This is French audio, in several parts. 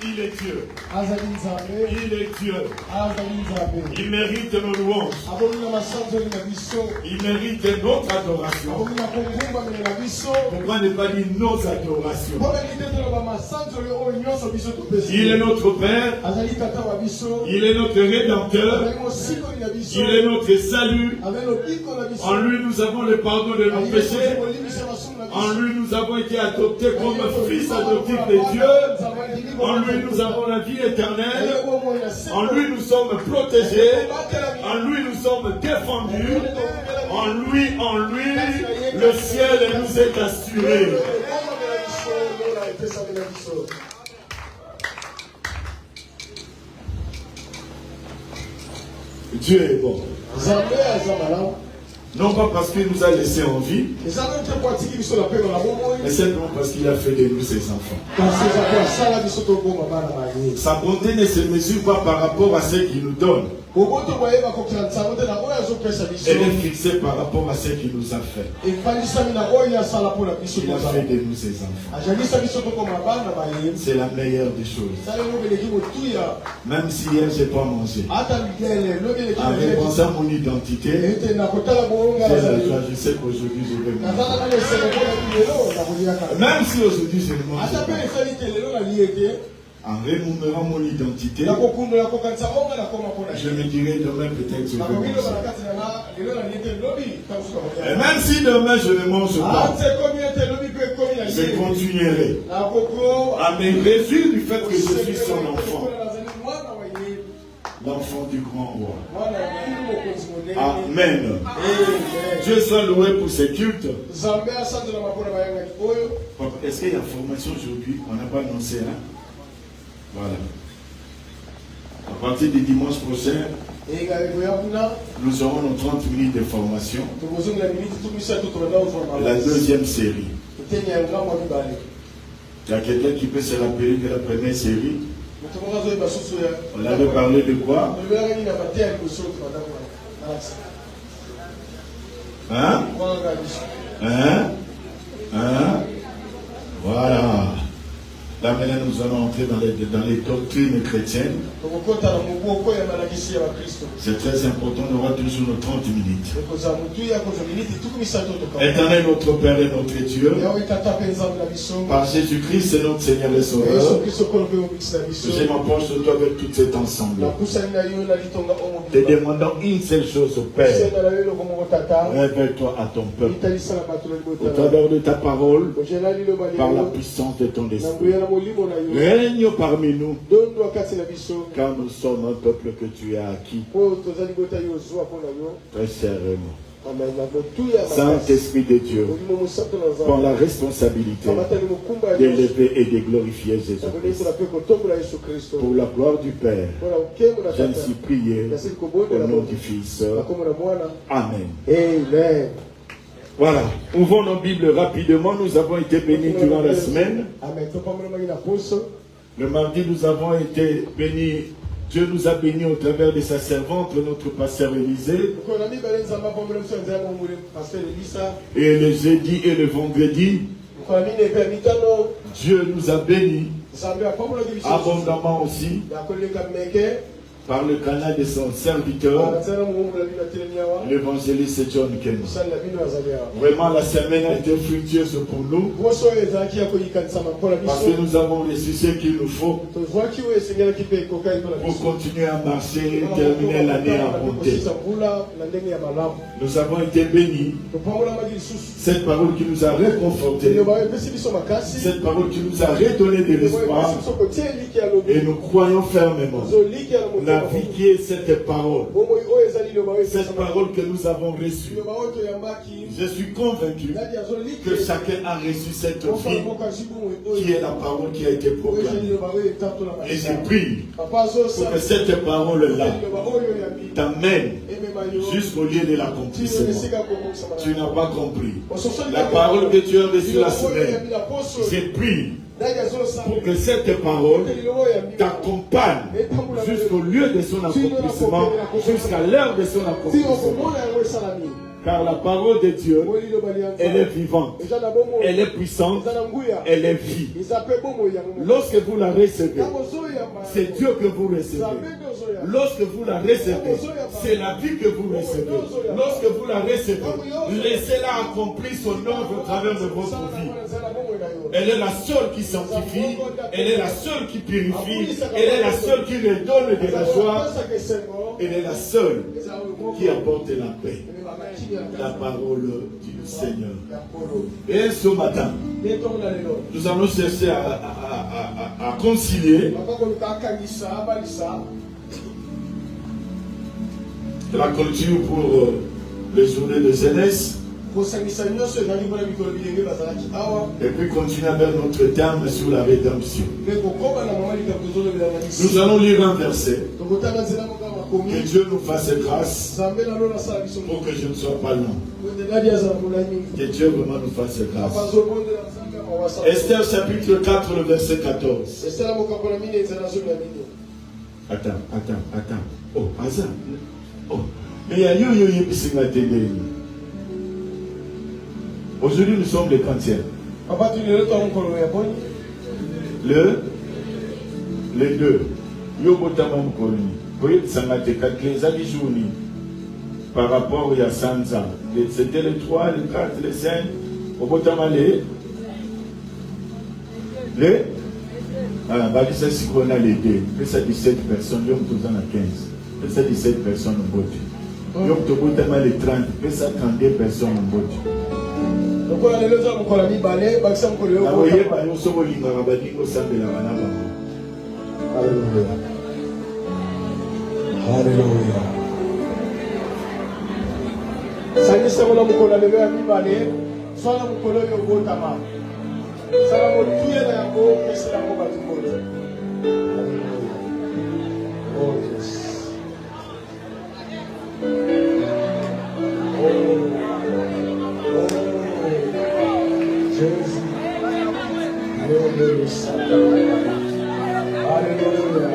Il est Dieu. Il est Dieu. Il mérite nos louanges. Il mérite notre adoration. Pourquoi ne pas dire nos adorations? Il est notre Père. Il est notre Rédempteur. Il est notre salut. En lui nous avons le pardon de nos péchés. En lui nous avons été adoptés comme fils adoptifs de Dieu. En lui nous avons la vie éternelle. En lui nous sommes protégés. En lui nous sommes défendus. En lui, le ciel nous est assuré. Dieu est bon. Non pas parce qu'il nous a laissé en vie, mais simplement parce qu'il a fait de nous ses enfants. Sa bonté ne se mesure pas par rapport à ce qu'il nous donne. Elle est fixée par rapport à ce qu'il nous a fait. Il a fait de nous ses enfants. C'est la meilleure des choses. Même si hier je n'ai pas mangé, en repensant mon identité, je sais qu'aujourd'hui je vais manger. Même si aujourd'hui je ne mange pas, en rémunérant mon identité, je me dirai demain peut-être je vais manger. Et même si demain je ne mange pas, je continuerai à me réjouir du fait que je suis son enfant. L'enfant du grand roi. Amen. Dieu soit loué pour ces cultes. Est-ce qu'il y a formation aujourd'hui? On n'a pas annoncé, hein? Voilà. À partir du dimanche prochain, nous aurons nos 30 minutes de formation. La deuxième série. Il y a quelqu'un qui peut se rappeler de la première série? On avait parlé de quoi? Hein? Voilà. Là maintenant nous allons entrer dans les doctrines chrétiennes. C'est très important, on aura toujours nos 30 minutes. Éternel notre Père et notre Dieu, par Jésus-Christ c'est notre Seigneur et Sauveur, je m'approche de toi avec tout cet ensemble. Te demandant une seule chose au Père, révèle-toi à ton peuple au travers de ta parole, par la puissance de ton esprit. Règne parmi nous, car nous sommes un peuple que tu as acquis très sérieusement. Saint-Esprit de Dieu, prends la responsabilité d'élever et de glorifier Jésus-Christ. Pour la gloire du Père, j'ai ainsi prié au nom du Fils. Amen. Amen. Voilà, ouvrons nos Bibles rapidement. Nous avons été bénis durant la semaine. Le mardi, nous avons été bénis. Dieu nous a bénis au travers de sa servante, notre pasteur Élisée. Et le jeudi et le vendredi, Dieu nous a bénis abondamment aussi. par le canal de son serviteur, l'évangéliste John Ken. Vraiment, la semaine a été fructueuse pour nous. Parce que nous avons reçu ce qu'il nous faut pour continuer à marcher, terminer l'année en bonté. Nous avons été bénis. Cette parole qui nous a réconfortés, cette parole qui nous a redonné de l'espoir, et nous croyons fermement la vie qui est cette parole que nous avons reçue. Je suis convaincu que chacun a reçu cette vie qui est la parole qui a été proclamée. Et je prie pour que cette parole-là t'amène jusqu'au lieu de l'accomplissement. Tu n'as pas compris. La parole que tu as reçue la semaine, je prie pour que cette parole t'accompagne jusqu'au lieu de son accomplissement, jusqu'à l'heure de son accomplissement. Car la parole de Dieu, elle est vivante, elle est puissante, elle est vie. Lorsque vous la recevez, c'est Dieu que vous recevez. Lorsque vous la recevez, c'est la vie que vous recevez. Lorsque vous la recevez, laissez-la accomplir son œuvre au travers de votre vie. Elle est la seule qui sanctifie, elle est la seule qui purifie, elle est la seule qui redonne de la joie, elle est la seule qui apporte la paix. La parole du Seigneur. Et ce matin, nous allons chercher à concilier la culture pour les journées de jeunesse. Et puis continuer vers notre terme sur la rédemption. Nous allons lire un verset. Que Dieu nous fasse grâce pour que je ne sois pas long. Que Dieu vraiment nous fasse grâce. Esther chapitre 4, le verset 14. Attends. Oh, hasard. Oh, mais il y a aujourd'hui, nous sommes le 30e. Le 2. Par rapport à Sanza. C'était le 3, le 4, le 5. Ça, si on a les deux. Ça 17 personnes, nous sommes à 15. Ça 17 personnes au bout. Nous sommes les 30. Ça 32 personnes au bout. Alléluia. Sangisa mona mukolo lelo ya mibale, sala mukolo yo botama. Sala motuye na yango kesela mo batukolo. Oh yes. Jesus. Alléluia.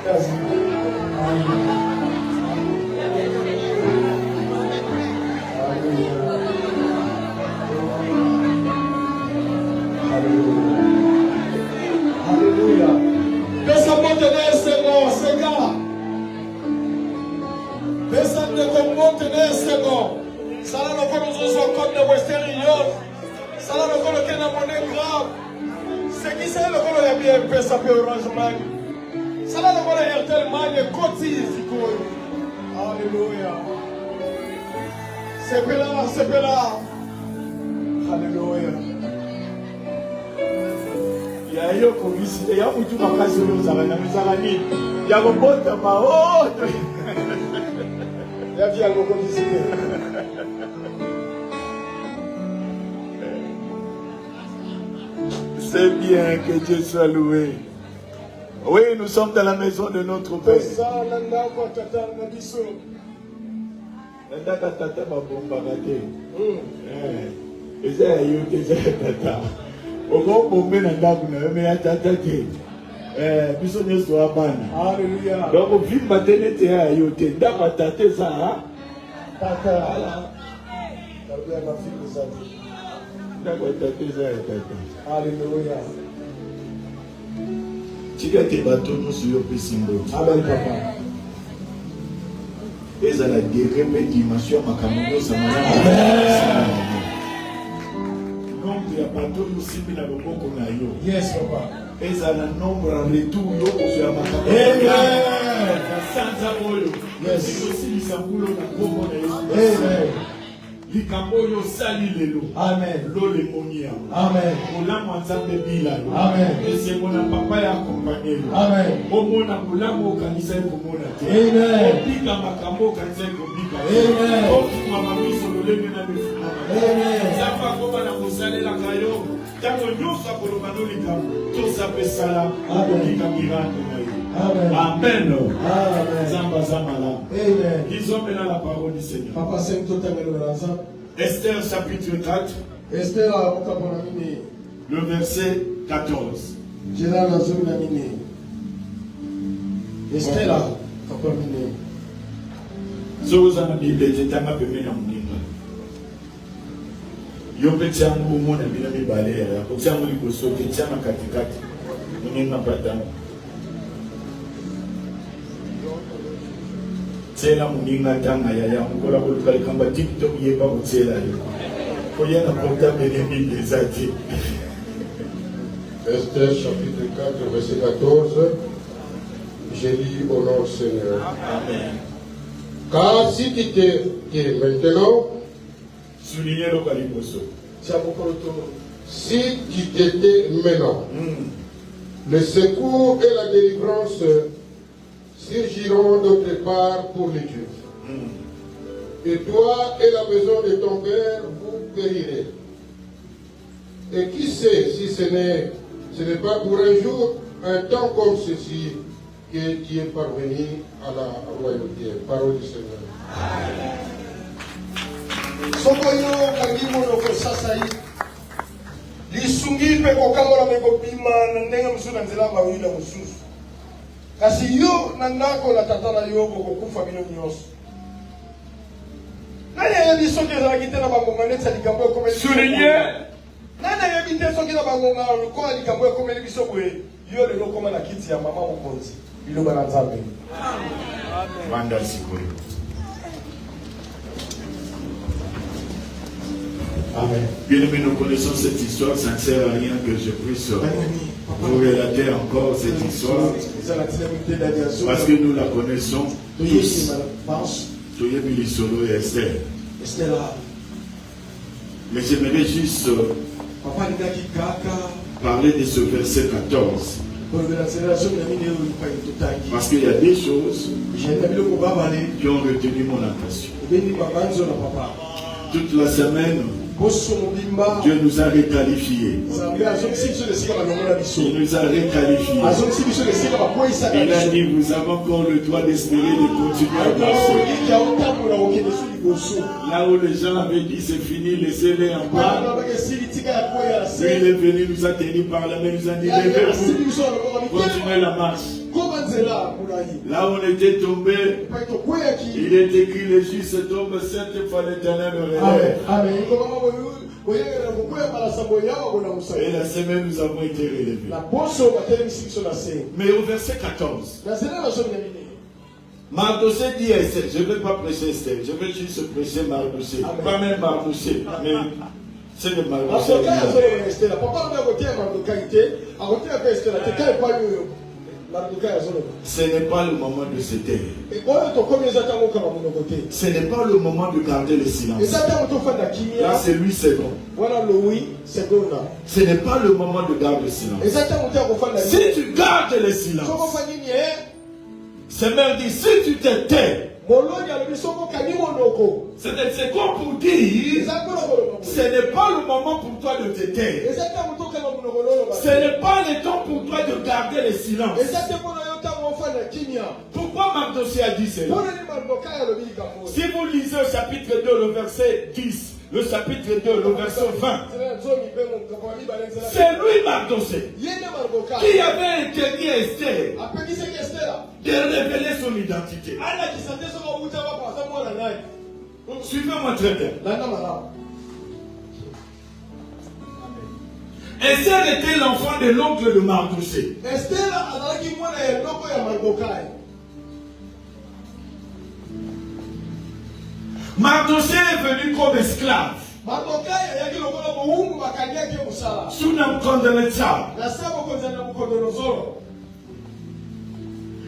Alléluia. Pesa montenegro, Seigneur. Pesa de montenegro. Sala no kono zo comme de Western Union. Sala no kono kena monnaie grave. C'est qui c'est le kono ya bien pesa pe Orange Money. Sala no kono Airtel Money cotise koyo. Alléluia. C'est là. Alléluia. Il y a eu publicité, il y a beaucoup de vacances aux Aranami. Il y a beaucoup de mahots. Il y a bien beaucoup de publicité. C'est bien que Dieu soit loué. Oui, nous sommes dans la maison de notre Père. Alléluia. Donc, vive ma ténété à yoté. D'abord, tata, ça. Tata. Alléluia. Amen, papa. Et à la dimension macamono, ça m'a Yes, papa. Et à la nombre en retour, Amen. Likamboyo sali lelo. Amen. Lo le monia. Amen. Olamo nzambe bila. Amen. Ese mona papa ya accompagner. Amen. Omona mulamo kanisa ko mona te. Amen. Opika makambo kanisa ko bika. Amen. Okuma mamiso lolenge na bifuma. Amen. Zamba koba na kosalela kayo. Tango nyusa ko lobano likambo. To sapesala. Amen. Kamirato nayo. Amen. Amen. Amen. Zamba zamala. Amen. Lisons maintenant la parole du Seigneur. Papa, c'est tout à l'heure. Esther chapitre 4. Esther, le verset 14. Esther, Zozana Bible tetanga pembeni ya muninga. Yo pete yangu mona bila mibale ya. Kotia yangu liboso ketia na katikati. Muninga patana. Tela muninga tanga ya mukola kuluka kamba TikTok yeba kutela yo. Koyana porta bene des ati. Esther chapitre 4 verset 14. Je lis au nom du Seigneur. Amen. Car si tu t'es maintenant, Soulignez le caliboso. si tu t'étais maintenant, le secours et la délivrance surgiront d'autre part pour les Juifs. Et toi et la maison de ton père, vous périrez. Et qui sait si ce n'est pas pour un jour, un temps comme ceci, que tu es parvenu à la royauté. Parole du Seigneur. Sokoyo kangimu no kosasai. Lisungi pe kokangola meko bima na ndenga musuna nzela mawila mususu. Kasi yo na ndako la tatana yo kokufa bino nyonso. Nani yebi soki ezalaki te na bangonga neti likambo ekomeli biso. Nani yebi te soki na bangonga lokola likambo ekomeli biso boye. Yo lelo koma na kiti ya mama mokonzi. Biloba na Nzambe. Vanda sikoyo. Amen. Bien aimé, nous connaissons cette histoire, ça ne sert à rien que je puisse vous relater encore cette histoire. Parce que nous la connaissons tous. Toyebi Lisolo et Esther. Mais j'aimerais juste parler de ce verset 14. Parce qu'il y a des choses qui ont retenu mon attention. Toute la semaine, Dieu nous a réqualifiés. Il nous a réqualifiés. Il a dit, vous avez encore le droit d'espérer de continuer à marcher. Là où les gens avaient dit, c'est fini, laissez-les en bas. Lui, il est venu, nous a tenu par la main, nous a dit, levez-vous, continuez la marche. Là où on était tombé, il est écrit, les justes tombent 7 fois, l'Éternel le relève. Et la semaine, nous avons été relevés. Mais au verset 14, Mardoché dit à Esther, je ne vais pas prêcher Esther, je vais juste prêcher Mardoché. Pas même Mardoché, mais c'est le Mardoché. Ce n'est pas le moment de se taire. Ce n'est pas le moment de garder le silence. Là, c'est lui second. Ce n'est pas le moment de garder le silence. Si tu gardes le silence, c'est même dit, si tu te tais, c'est comme pour dire, ce n'est pas le moment pour toi de te taire. Ce n'est pas le temps pour toi de garder le silence. Pourquoi Mardoché a dit cela? Si vous lisez au chapitre 2, le verset 10, le chapitre 2, le verset 20, c'est lui Mardoché qui avait interdit à Esther de révéler son identité. Suivez-moi très bien. Esther était l'enfant de l'oncle de Mardoché. Mardoché est venu comme esclave. Sous Nabuchodonosor.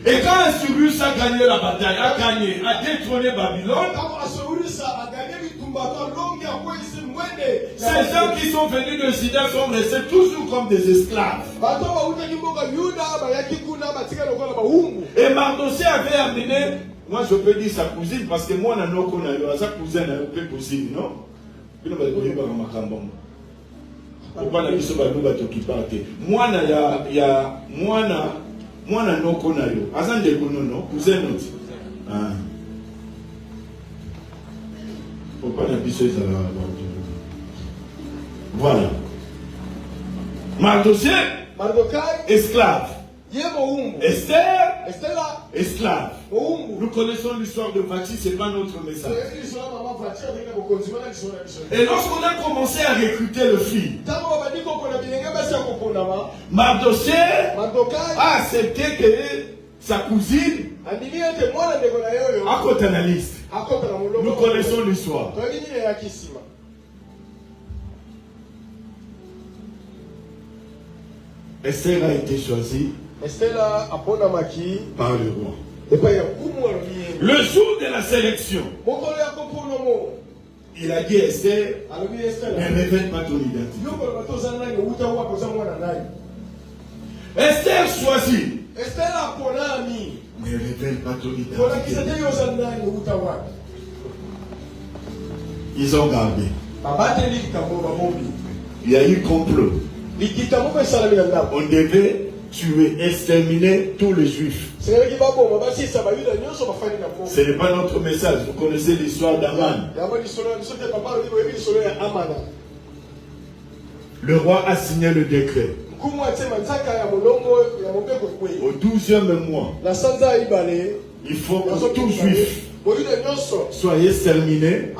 Et quand Assyrus a gagné la bataille, a détrôné Babylone, ces gens qui sont venus de Juda sont restés toujours comme des esclaves. Et Mardoché avait amené, moi je peux dire sa cousine, parce que moi, sa cousine a une cousine, non? Moi, no konayo. Azan de konono, cousin not. Ah. Faut pas n'abuser ça là. Voilà. Mardoché, esclave. Esther, esclave. Nous connaissons l'histoire de Vati, c'est pas notre message. Et lorsqu'on a commencé à recruter le fils, Mardoché a accepté que sa cousine a côté la liste. Nous connaissons l'histoire. Esther a été choisie par le roi. Le jour de la sélection, il a dit Esther, ne révèle pas ton identité. Esther choisit, ne révèle pas ton identité. Ils ont gardé. Il y a eu complot. On devait tuer, exterminer tous les juifs. Ce n'est pas notre message. Vous connaissez l'histoire d'Aman. Le roi a signé le décret. Au 12e mois, il faut que tous juifs soient exterminés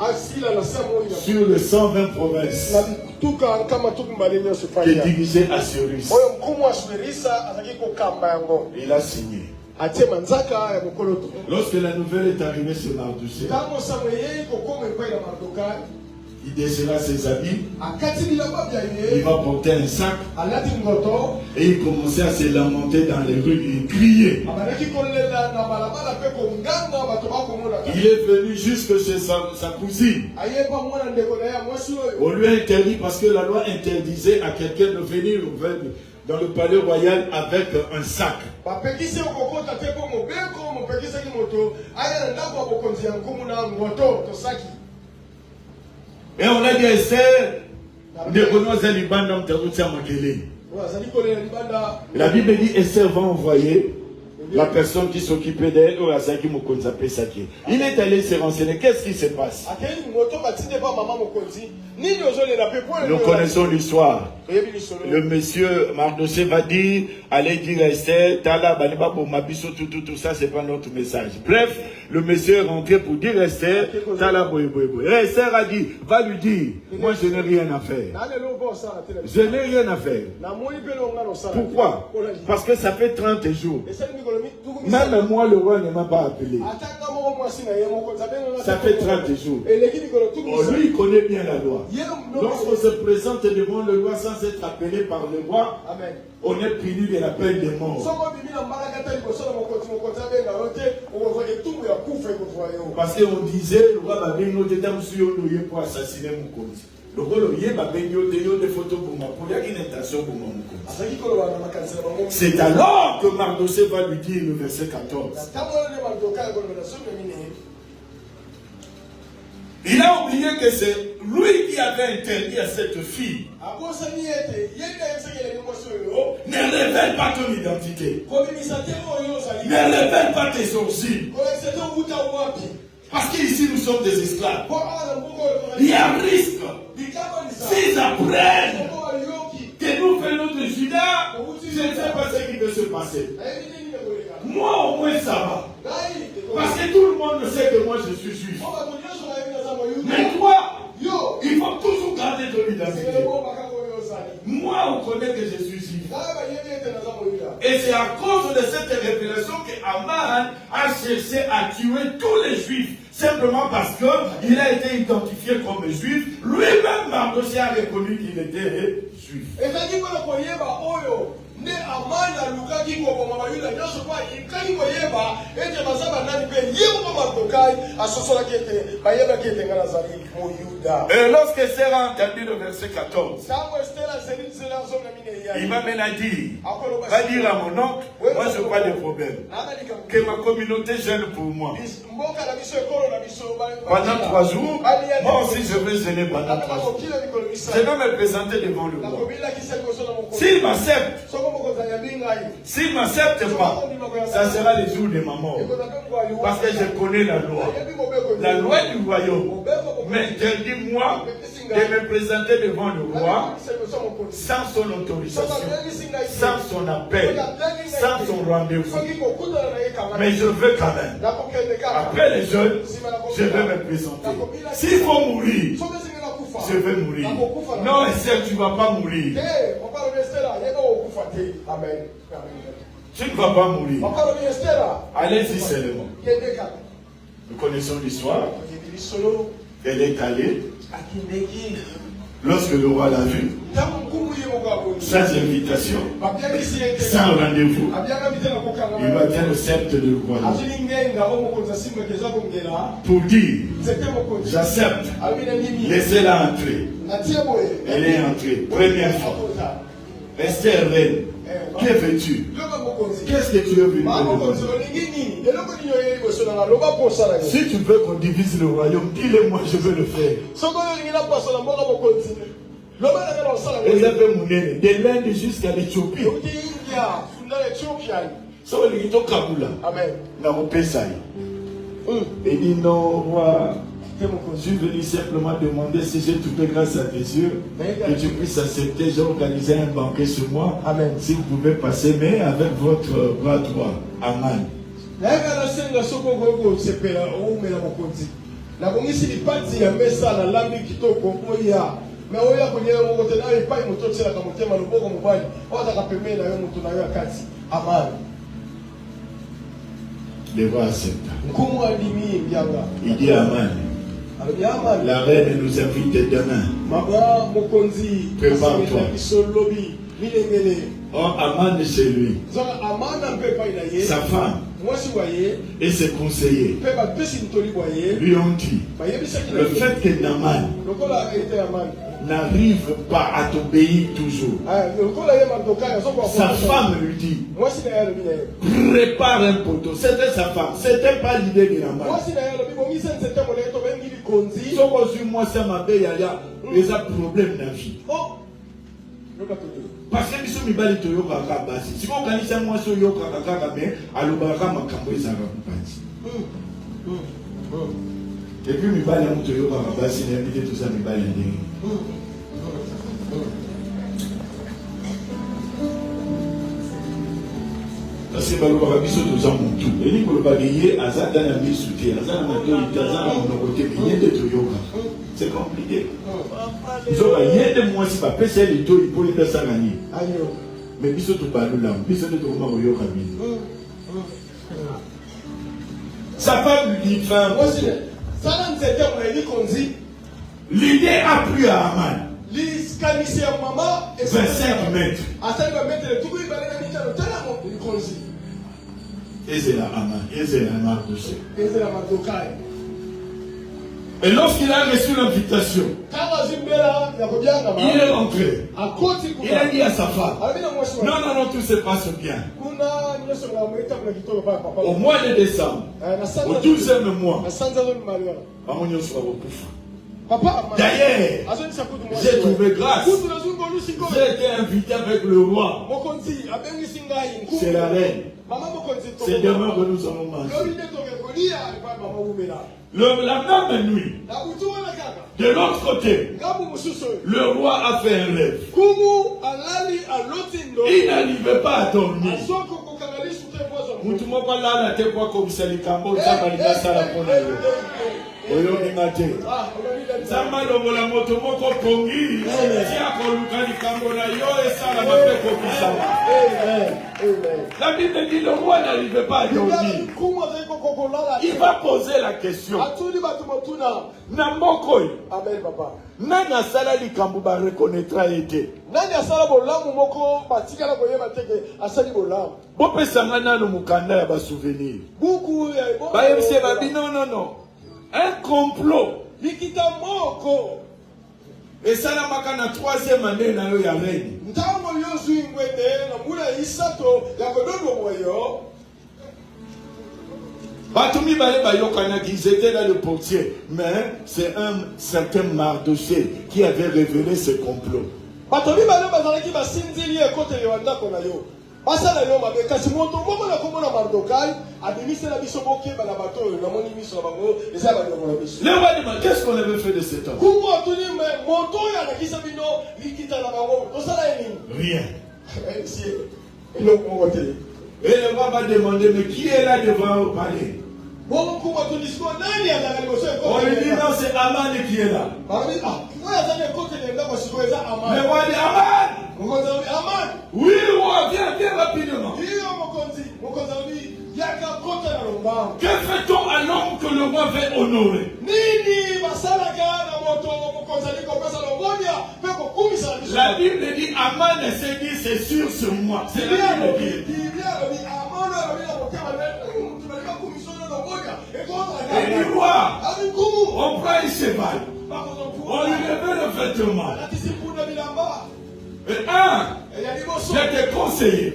sur les 120 provinces que dirigeait Assyrus. Il a signé. Lorsque la nouvelle est arrivée sur Mardoché, il déchira ses habits, il va porter un sac et il commençait à se lamenter dans les rues et crier. Il est venu jusque chez sa cousine. On lui a interdit parce que la loi interdisait à quelqu'un de venir dans le palais royal avec un sac. Et on a dit à Esther, la Bible dit Esther va envoyer la personne qui s'occupait d'elle. Il est allé se renseigner. Qu'est-ce qui se passe? Nous connaissons l'histoire. Le monsieur Mardoché va dire, allez dire à Esther, tout ça, c'est pas notre message. Bref, le monsieur est rentré pour dire à Esther, et Esther a dit, va lui dire, moi je n'ai rien à faire. Je n'ai rien à faire. Pourquoi? Parce que ça fait 30 jours. Même moi, le roi ne m'a pas appelé. Ça fait 30 jours. Oh, lui, il connaît bien la loi. Lorsqu'on se présente devant le roi sans être appelé par le roi, on est puni de la peine de mort. Parce qu'on disait, le roi va venir pour assassiner mon compte. C'est alors que Mardoché va lui dire le verset 14. Il a oublié que c'est lui qui avait interdit à cette fille. Ne révèle pas ton identité. Ne révèle pas tes sourcils. Parce qu'ici nous sommes des esclaves. Il y a un risque. S'ils apprennent que nous venons de Juda, je ne sais pas ce qui peut se passer. Moi au moins ça va. Parce que tout le monde sait que moi je suis juif. Mais toi, il faut toujours garder ton identité. Moi au Et c'est à cause de cette révélation que Aman a cherché à tuer tous les Juifs. Simplement parce qu'il a été identifié comme juif. Lui-même, Mardochée a reconnu qu'il était juif. Ne amana lukaki ko mama yula nyoso kwa ikani ko yeba ete bazaba nani pe yebo makokai asosola kete bayeba kete ngala zali mo yuda. Et lorsque Sarah a entendu le verset 14, il m'a maintenant dit, va dire à mon oncle, moi je n'ai pas de problème, que ma communauté gêne pour moi. Pendant 3 jours, moi aussi je vais gêner pendant 3 jours. Je vais me présenter devant le roi. S'il m'accepte, s'il ne m'accepte pas, ça sera le jour de ma mort. Parce que je connais la loi. La loi du royaume m'interdit-moi de me présenter devant le roi sans son autorisation, sans son appel, sans son rendez-vous. Mais je veux quand même. Après les jeunes, je vais me présenter. S'il faut mourir, je vais mourir. Non, Esther, tu ne vas pas mourir. Tu ne vas pas mourir. Allez-y seulement. Nous connaissons l'histoire. Elle est allée. Lorsque le roi l'a vu, sans invitation, sans rendez-vous, il va dire le sceptre de royaume pour dire, j'accepte, laissez-la entrer. Elle est entrée, première fois. Esther reine, que veux-tu? Qu'est-ce que tu veux venir? Si tu veux qu'on divise le royaume, dis-le-moi, je veux le faire. Ils avaient monnaie de l'Inde jusqu'à l'Éthiopie. Il dit non, roi. Je suis venu simplement demander si j'ai trouvé grâce à tes yeux que tu puisses accepter. J'ai organisé un banquet sur moi. Amen. Si vous pouvez passer, mais avec votre bras droit. Amen. Le roi accepta. Il dit Amen. La reine nous invite demain. Prépare-toi. Oh, Aman c'est lui. Sa femme et ses conseillers lui ont dit le fait que Naman n'arrive pas à t'obéir toujours. Sa femme lui dit prépare un poteau. C'était sa femme, c'était pas l'idée de Naman. Moi ça m'appelle les problèmes de la vie. Parce que nous sommes bali toyoka kabasi. Si on kanisa moi so yoka kaka mais alobaka makambo ezaka kupati. Et puis mi bali mu toyoka kabasi na invité tout ça mi bali ndenge. Parce que balobaka biso toza mutu. Eli kolobaka ye azada na biso te, azana na to itaza na monokote yende toyoka. C'est compliqué. Ils ont rien de moins si pas PC les taux ils pourraient faire ça gagner. Mais ils sont tout bas là, ils sont tout au Maroyo Camille. Sa femme lui dit femme. L'idée a plu à Aman. 25 mètres. Et c'est là Aman, et c'est là Mardochée. Et lorsqu'il a reçu l'invitation, il est rentré. Il a dit à sa femme, non, tout se passe bien. Au mois de décembre, au 12e mois, d'ailleurs, j'ai trouvé grâce. J'ai été invité avec le roi. C'est la reine. C'est demain que nous allons manger. La même nuit, de l'autre côté, le roi a fait un rêve. Il n'arrivait pas à dormir. Zama longola moto moko kongi. Tia koluka likambo na yo et ça la mape kokisama. La Bible dit le roi n'arrive pas à dormir. Il va poser la question. Namokoi. Amen, papa. Nana sala likambo ba reconnaîtra été. Nani asala bolamu moko batikala koyeba teke asali bolamu. Bope sangana no mukanda ya ba souvenir. Buku Ba yemse ba bi non. Un complot. Likita moko. Et ça la makana 3e année na yo ya reine. Ntango yozu ingwete na mula isato ya kododo moyo. Batumi ils étaient là le portier, mais c'est un certain Mardoché qui avait révélé ce complot. Batumi bazalaki basinzili ekote yo ndako na yo. Basala yo mabe kasi moto moko na komona Mardokai abimisela biso boke bana bato na moni miso na bango eza ba ndoko na biso. Le roi demande qu'est-ce qu'on avait fait de cet homme? Kuko tuni me moto ya na kisa bino likita na bango. Tosala nini? Rien. Et le roi va demander mais qui est là devant au palais? On lui dit non, c'est Aman qui est là. Le roi dit Aman. Oui, roi, viens rapidement. Que fait-on à l'homme que le roi veut honorer? La Bible dit Aman s'est dit c'est sûr sur moi. C'est la Bible qui dit. Et du roi, on prend un cheval, on lui lève le vêtement. Et je te conseille,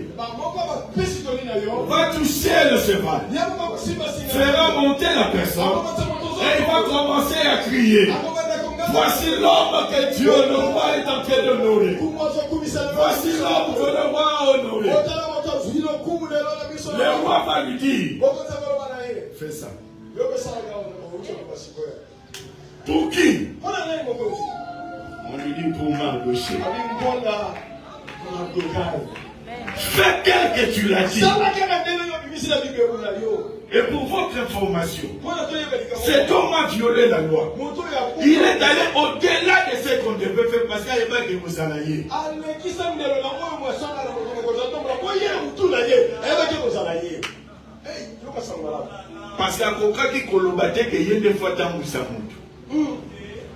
va toucher le cheval, fera monter la personne, et il va commencer à crier. Voici l'homme que Dieu, le roi, est en train d'honorer. Voici l'homme que le roi a honoré. Le roi va lui dire, fais ça. Pour qui? On lui dit pour Mardoché. Fais tel que tu l'as dit. Et pour votre information, cet homme a violé la loi. Il est allé au-delà de ce qu'on devait faire parce qu'il n'y avait pas de vous salariés. Parce qu'à Kokaki Kolobate, il y a des fois dans Moussamoutou.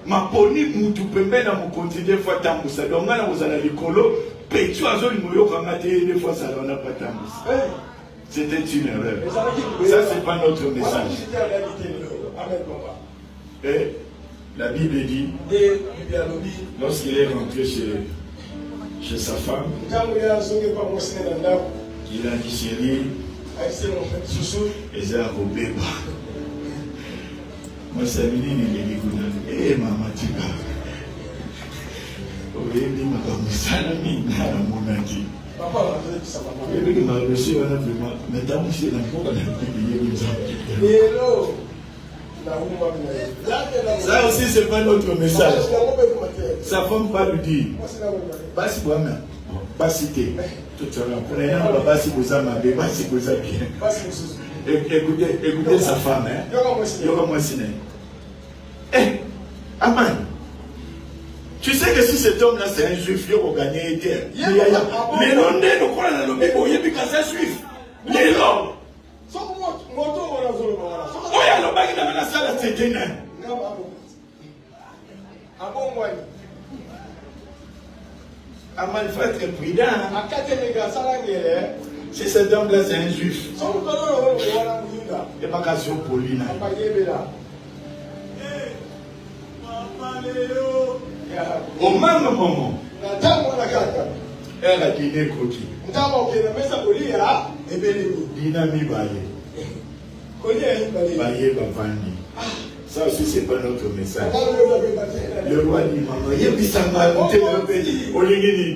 Ma poni Moutou Pembe dans mon continent, des fois dans Moussa. Donc, là, vous allez les colo, Pétu Azol Moyo Kamate, des fois ça n'a pas de c'était une erreur. Ça, c'est pas notre message. Et la Bible dit, lorsqu'il est rentré chez sa femme, il a dit chérie, et j'ai enrobé. Moi, c'est venu, il dit, eh, maman, tu vas. Oui, il m'a dit, ça n'a mis dans mon agi. Il m'a reçu, mais t'as aussi la peau, ça aussi, c'est pas notre message. Sa femme va lui dire, pas si moi-même, pas citer. Tout à l'heure, pas si vous avez pas si vous avez bien. Écoutez sa femme, hein. Eh, Aman, tu sais que si cet homme-là c'est un juif, il va gagner les terres. Les Londais nous croient dans le Bible, il y a un juif. Les Londais. Oh, il y a le bac dans la salle, c'est un an. Aman, il faut être prudent. Si cet homme-là c'est un juif, il n'y a pas question pour lui. Au même moment, elle a dîné Koki. Dina mi baye. Baye bavandi. Ça aussi, c'est pas notre message. Le roi dit, maman, il y a mis sa main, on t'est répété. Olingini.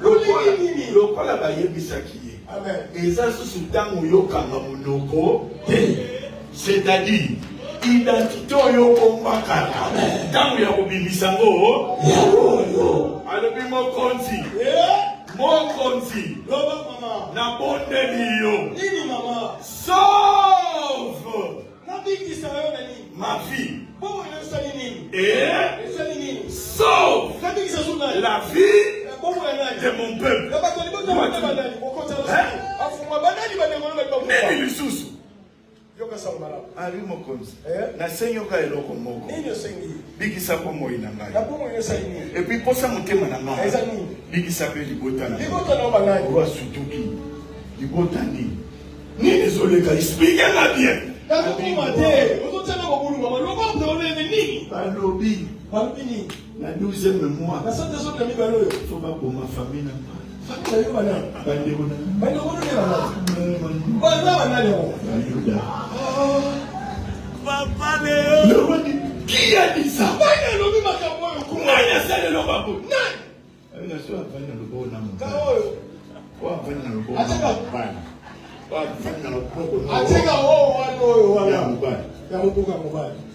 Le roi la baye bisaki. Et ça, sous le temps où yokanga monoko, c'est-à-dire, identité yo kombakala tangu ya kobimisango alobi mokonzi na bondeli yo sauve ma vie et sauve la vie de mon peuple. Mais il sous. Ali mokonzi na senyo ka eloko moko bikisa ko moi na ngai et puis posa motema na ngai bikisa pe libota na roi sutuki libota ni désolé ka explique la bien balobi la 12e mois faut pas pour ma famille Papa Léo. Le roi dit, qui a dit ça?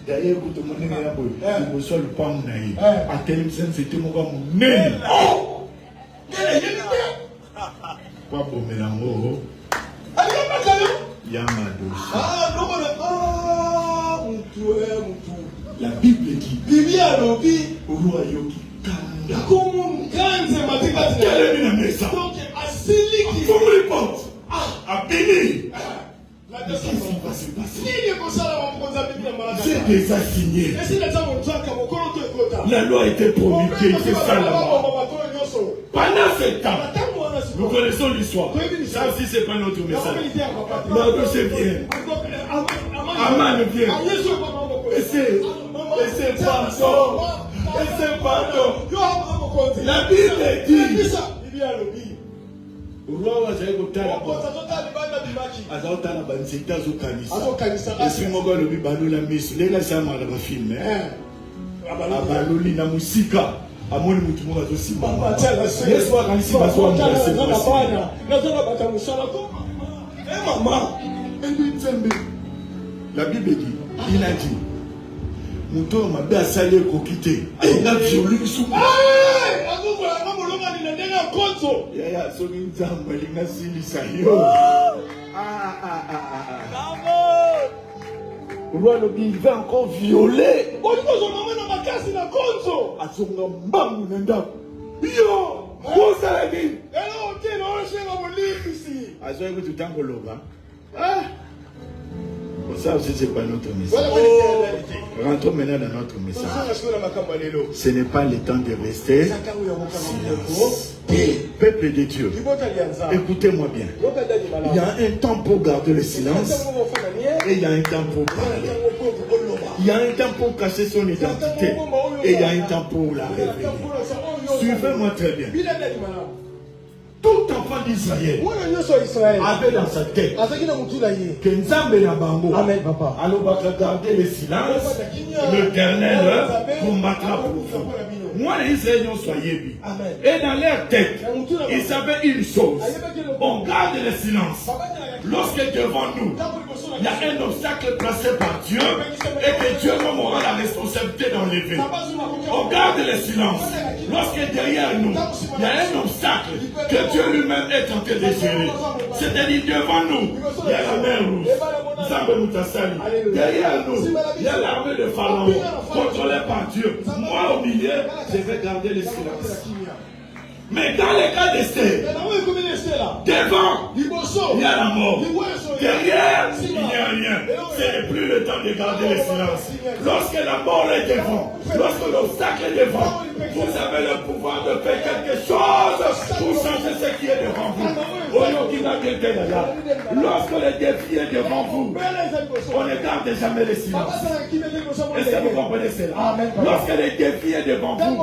D'ailleurs, vous demandez le sol pas à quel sens c'était mon nez. Pas pour mélanger. La Bible dit roi yoki kanda c'est déjà signé. La loi était promulguée, c'est ça la loi. Pendant ce temps, nous connaissons l'histoire. Ça aussi, c'est pas notre message. Notre c'est bien. Aman vient. Et c'est pardon. La Bible dit. Roi wa zaye kotala azotala banzita azokanisa esi moko alobi balola miso ndenge asama na bafilme abaloli na musika amoni mutu moko azosimama yesu akanisi bazwamama la Bible dit il a dit muto mabe asali ekoki te ayenga violi lisuku yaya soki nzambe alinga silisa yo roi alobi il va encore violer azonga mbangu na ndako yo kosala nini azoyeki tutangoloba ça aussi c'est pas notre message. Rentrons maintenant dans notre message. Ce n'est pas le temps de rester silence. Peuple de Dieu, écoutez-moi bien. Il y a un temps pour garder le silence et il y a un temps pour parler. Il y a un temps pour cacher son identité et il y a un temps pour la révéler. Suivez-moi très bien. Tout enfant d'Israël avait dans sa tête que Nzambe na bango alors garder le silence, l'Éternel combattra pour vous. Moi les Israéliens soyez bien. Et dans leur tête, ils savaient une chose. On garde le silence. Lorsque devant nous, il y a un obstacle placé par Dieu et que Dieu même aura la responsabilité d'enlever. On garde le silence. Lorsque derrière nous, il y a un obstacle que Dieu lui-même est en train de gérer. C'est-à-dire devant nous, il y a la mer rouge. Derrière nous, il y a l'armée de Pharaon contrôlée par Dieu. Moi au milieu, je vais garder le silence. Mais dans les cas d'Esther, devant, il y a la mort. Derrière, il n'y a rien. Ce n'est plus le temps de garder le silence. Lorsque la mort est devant, lorsque l'obstacle est devant, vous avez le pouvoir de faire quelque chose pour changer ce qui est devant vous. Lorsque le défi est devant vous, on ne garde jamais le silence. Est-ce que vous comprenez cela? Lorsque le défi est devant vous,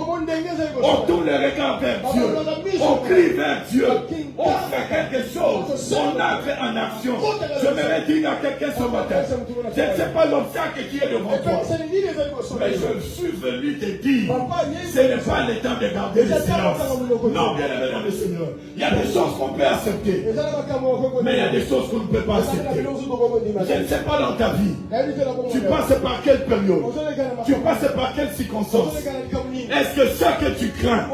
on tourne le regard vers Dieu. On crie vers Dieu, on fait quelque chose, on entre en action. Je me dire à quelqu'un ce matin, je ne sais pas l'obstacle qui est devant toi, mais je suis venu te dire, ce n'est pas le temps de garder le silence. Non, bien aimé dans le Seigneur, il y a des choses qu'on peut accepter. Mais il y a des choses qu'on ne peut pas accepter. Je ne sais pas dans ta vie. Tu passes par quelle période? Tu passes par quelle circonstance? Est-ce que ce que tu crains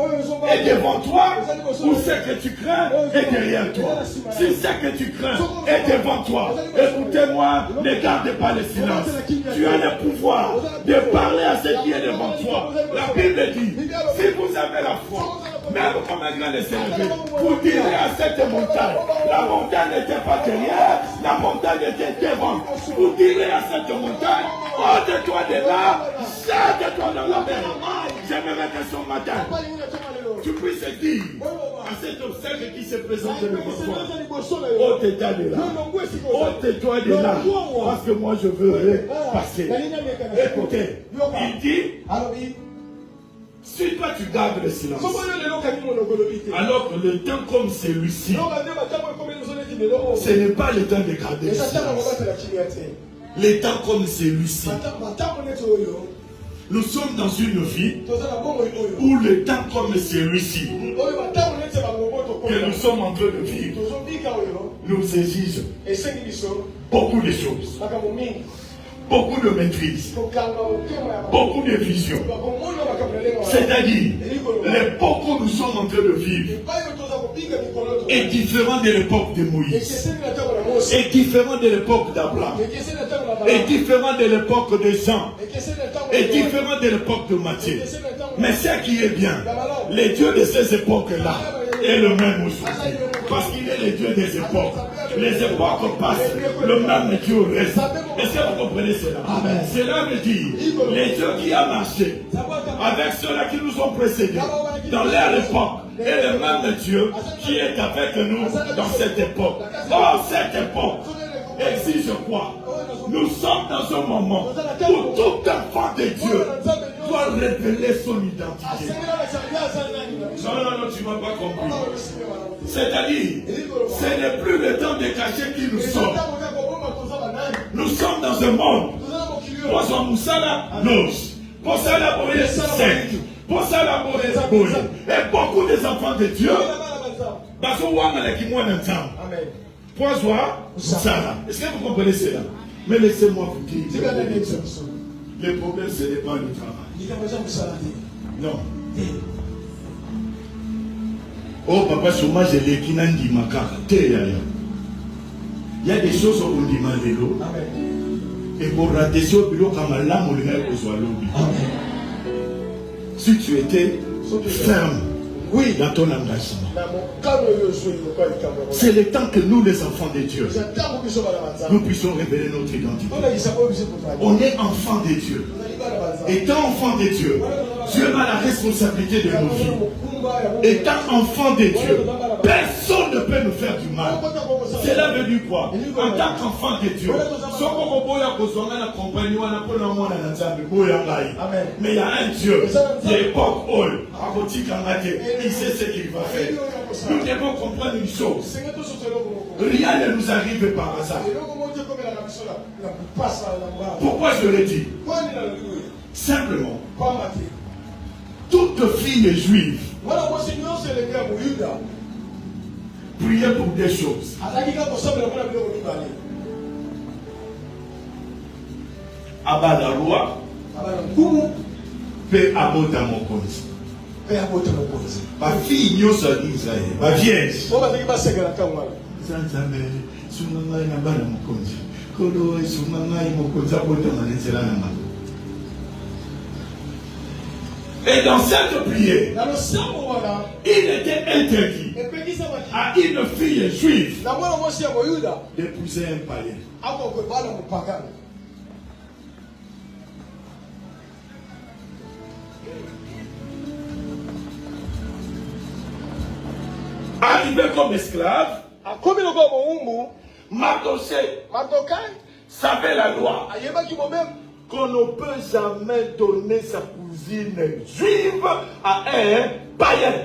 est devant toi ou ce que tu crains est derrière toi? Si ce que tu crains est devant toi, écoutez-moi, ne gardez pas le silence. Tu as le pouvoir de parler à ce qui est devant toi. La Bible dit, si vous avez la foi, même comme un grand s'élever, vous direz à cette montagne, la montagne n'était pas derrière, la montagne était devant. Vous direz à cette montagne, ôte-toi de là, jette-toi dans la mer. J'aimerais que ce matin, tu puisses dire à cet obstacle qui se présente devant toi, ôte-toi de là, ôte-toi de là, parce que moi je veux passer. Écoutez, il dit, si toi tu gardes le silence, alors que le temps comme celui-ci, ce n'est pas le temps de garder le silence. Les temps comme celui-ci, nous sommes dans une vie où le temps comme celui-ci que nous sommes en train de vivre nous exige beaucoup de choses, beaucoup de maîtrise, beaucoup de vision. C'est-à-dire, l'époque où nous sommes en train de vivre est différent de l'époque de Moïse, est différent de l'époque d'Abraham, est différent de l'époque de Jean, est différent de l'époque de Matthieu. Mais ce qui est bien, le Dieu de ces époques-là est le même aujourd'hui. Parce qu'il est le Dieu des époques. Les époques passent, le même Dieu reste. Est-ce que vous comprenez cela? Amen. Cela veut dire, les dieux qui a marché avec ceux-là qui nous ont précédés dans leur époque est le même Dieu qui est avec nous dans cette époque. Or, cette époque exige quoi? Nous sommes dans un moment où tout enfant de Dieu doit révéler son identité. Non, tu ne m'as pas compris. C'est-à-dire, ce n'est plus le temps de cacher qui nous sommes. Nous sommes dans un monde. Pour ça, Moussala, Noche. Pour ça, la Boye, sec. Pour ça, la Boye, Boye. Et beaucoup des enfants de Dieu, parce que Wangala qui moi n'entend. Pour ça, Moussala. Est-ce que vous comprenez cela? Mais laissez-moi vous dire. Le problème, ce n'est pas le travail. Non. Oh papa, sûrement je l'ai qui n'a dit ma carte. Il y a des choses qu'on dit mal de l'eau. Et pour rater ce bureau comme l'âme ou le mec au soit l'eau. Si tu étais ferme, oui, dans ton engagement. C'est le temps que nous, les enfants de Dieu, nous puissions révéler notre identité. On est enfants de Dieu. Étant enfant de Dieu, Dieu a la responsabilité de nos vies. Étant enfant de Dieu, personne ne peut nous faire du mal. Cela veut dire quoi? En tant qu'enfant de Dieu, mais il y a un Dieu qui est époque il sait ce qu'il va faire. Nous devons comprendre une chose. Rien ne nous arrive par hasard. Pourquoi je l'ai dit? Simplement, toute fille juive priait pour des choses. Abba la roi, paix à mon mokonzi. Ma fille n'y a pas d'Israël, ma vierge. Et dans cette prière, il était interdit à une fille juive d'épouser un païen. Arrivé comme esclave, Mardokhée savait la loi qu'on ne peut jamais donner sa cousine juive à un païen.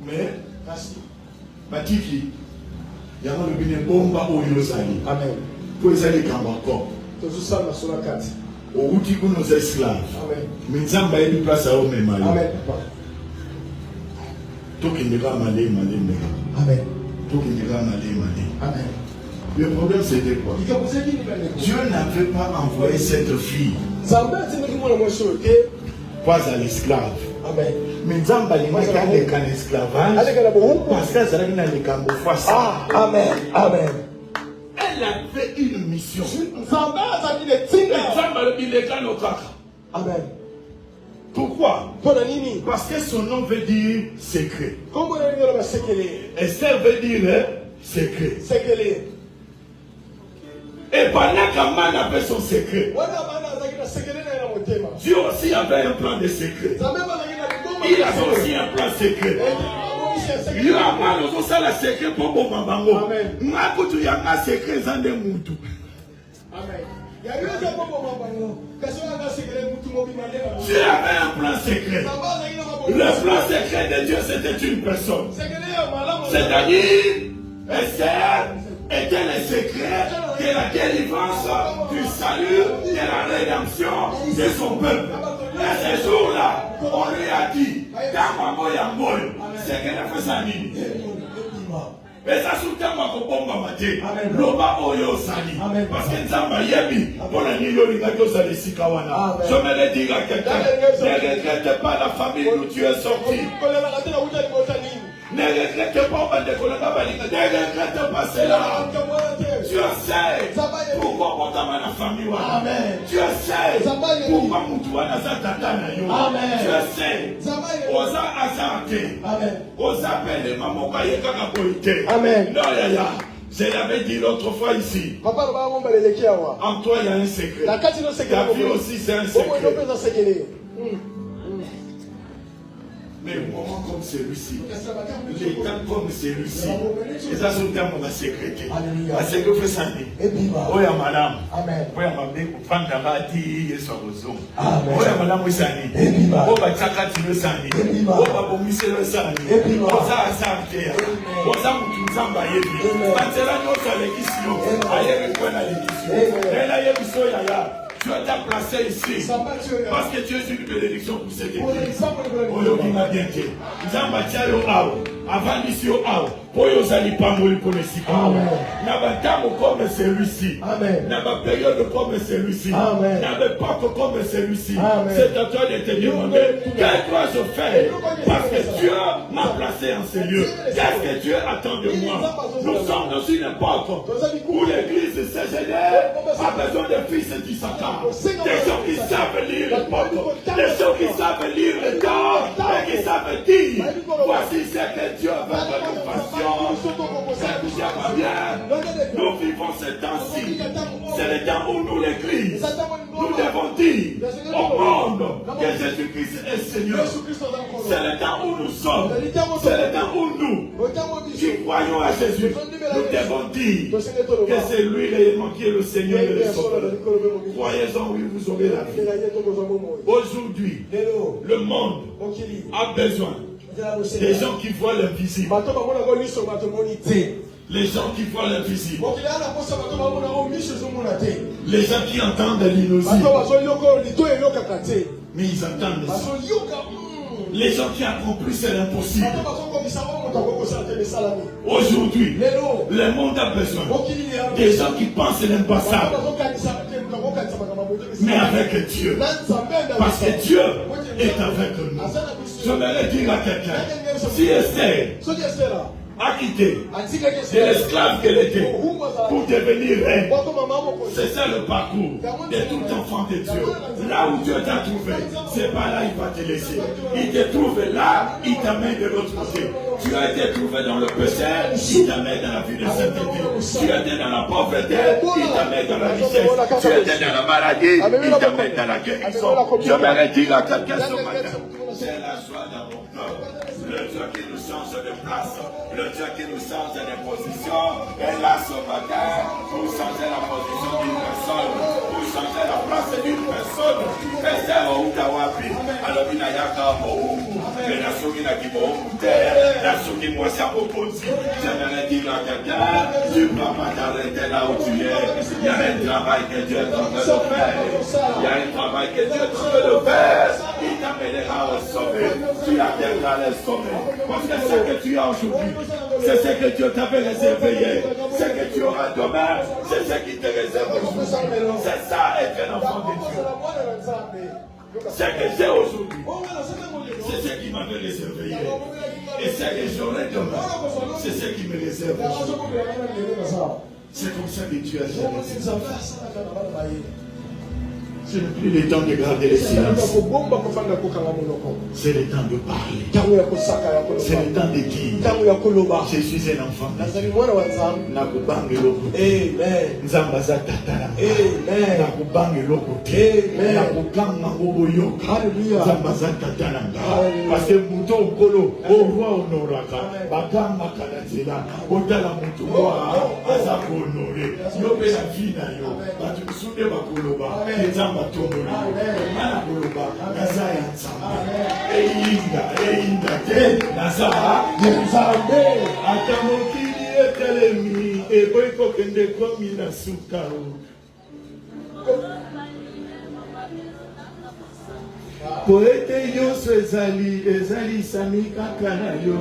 Mais, Batiki, il y a un bomba au Yosani. Amen. Pour les aller Kambako. Au route pour nos esclaves. Mais nous avons une place à Omé Malé. Tout qui n'est pas malé, malé, malé. Amen. Tout qui n'est pas malé, malé. Amen. Le problème c'était quoi? Dieu n'avait pas envoyé cette fille. Pas à l'esclave. Amen. Mais nous avons pas un esclavage. Parce qu'elle a les cambo fois. Amen. Amen. Elle avait une mission. Amen. Pourquoi? Parce que son nom veut dire secret. Esther veut dire secret. Et pendant qu'Aman avait son secret, Dieu aussi avait un plan de secret. Il avait aussi un plan secret. Il a mal aux autres la secret pour bon maman. Amen. Makutu yanga secret zande mutu. Amen. Dieu avait un plan secret. Le plan secret de Dieu c'était une personne. C'est-à-dire Esther était le secret de la délivrance, du salut, de la rédemption de son peuple. Et ce jour-là, on lui a dit, c'est qu'elle a fait sa ligne. Mais ça soutient ma bombe maté. Loba oyo sali. Parce que Nzamba yebi. Pour la nuit, il y a des gens qui kawana. Je me le dis à quelqu'un. Ne regrette pas la famille d'où tu es sorti. Ne regrette pas de ne regrette pas cela. Dieu sait pourquoi on t'a mal la famille. Dieu sait pourquoi on t'a mal la tata. Dieu sait. Osa azarte. Osa pele maman kaye kaka poite. Amen. Non, je l'avais dit l'autre fois ici. En toi, il y a un secret. Ta vie aussi, c'est un secret. Mais au moment comme celui-ci, les temps comme celui-ci, les assoutants vont sécréter. Parce que vous faites ça. Oui, madame. Oui, madame. Prendre la bâtie et son roseau. Oui, madame, oui, ça n'est. Oui, madame, tu le sani. Oui, madame, oui, c'est le sani. Oui, madame, ça a Vous avez tout tu as été placé ici parce que Dieu est une bénédiction pour cette église. Avant d'ici au Ao, pour les alipamoli pour les sicars. N'a pas temps comme celui-ci. N'a pas période comme celui-ci. N'a pas porte comme celui-ci. C'est à toi de te demander quel dois-je faire parce que Dieu m'a placé en ce lieu. Qu'est-ce que Dieu attend de moi? Nous sommes dans une époque où l'église CGD a besoin de fils d'Issachar. Des gens qui savent lire l'époque. Des gens qui savent lire le temps et qui savent dire voici ce que Dieu veut de nos passions. Nous vivons ce temps-ci. C'est le temps où nous, l'église, nous devons dire au monde que Jésus-Christ est Seigneur. C'est le temps où nous sommes. C'est le temps où nous, qui croyons à Jésus, nous devons dire que c'est lui réellement qui est le Seigneur et le Sauveur. Croyez-en, oui, vous aurez la vie. Aujourd'hui, le monde a besoin des gens qui voient l'invisible. Les gens qui voient l'invisible. Les gens qui entendent l'inaudible. Mais ils entendent ça. Les gens qui accomplissent l'impossible. Aujourd'hui, le monde a besoin des gens qui pensent l'impassable. Mais avec Dieu. Parce que Dieu est avec nous. Je vais dire à quelqu'un, si Esther a quitté de l'esclave qu'elle était pour devenir reine, c'est ça le parcours de tout enfant de Dieu. Là où Dieu t'a trouvé, c'est pas là il va te laisser. Il te trouve là, il t'amène de l'autre côté. Tu as été trouvé dans le péché, il t'amène dans la vie de sainteté. Tu étais dans la pauvreté, il t'amène dans la richesse. Tu étais dans la maladie, il t'amène dans la guérison. Je vais dire à quelqu'un ce matin, c'est la joie dans mon cœur. Le Dieu qui nous change de place, le Dieu qui nous change de position. Et là ce matin, pour changer la position d'une personne, pour changer la place d'une personne. personne. Esther Outawapi. Alors il y a Yakamo. Mais la souris n'a qui m'a la souris moi ça oppose. J'aimerais dire à quelqu'un, tu ne vas pas t'arrêter là où tu es. Il y a un travail que Dieu est en train de faire. Il y a un travail que Dieu est en train de faire. Il t'amènera au sommet. Tu atteindras le sommet. Parce que ce que tu as aujourd'hui, c'est ce que Dieu t'avait réservé hier. Ce que tu auras demain, c'est ce qui te réserve aujourd'hui. C'est ça être un enfant de Dieu. Ce que j'ai aujourd'hui, c'est ce qui m'avait réservé hier. Et ce que j'aurai demain, c'est ce qui me réserve aujourd'hui. C'est comme ça que Dieu a géré. Ce n'est plus le temps de garder le silence. C'est le temps de parler. C'est le temps de dire, je suis un enfant. Parce que Mouton Kolo, au roi honoraka, Bagama Kanazela, Otala Moutoua, Azako honoré, Yopé la vie na yo, Batu Soude Bakoloba, Zambatomola, Manakoloba, Nazaya Nzambe, Eyinda, Nazara, Nzambe, Atamokili etelemi, Eboiko Kende Komina Sukaro. Poete yoso ezali sami kaka na yo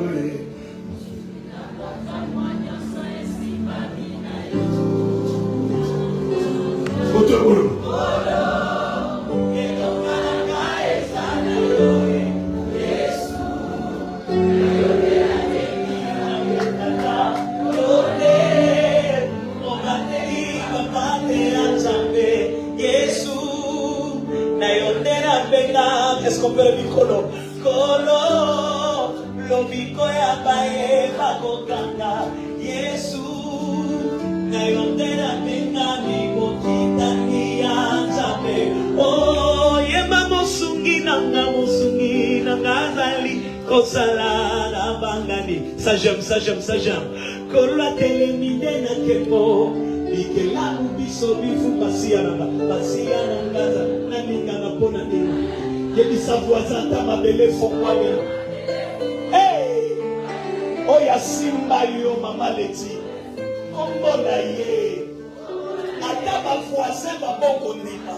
Est-ce qu'on peut le micro? Kolo, lobiko ya bae bakokanga. Yesu, na yondera benga mibokita ni anzabe. Oh, yema mosungi nanga zali kosala na bangani. Ça j'aime. Kolo atelemide na kepo. Ikela biso bifu basia na ngaza na ningana pona deni. Yebi sa voisin ta mabele fokwaye. Hey! Oya simba yo mama leti. Kombo na ye. Ata ba voisin ba boko nima.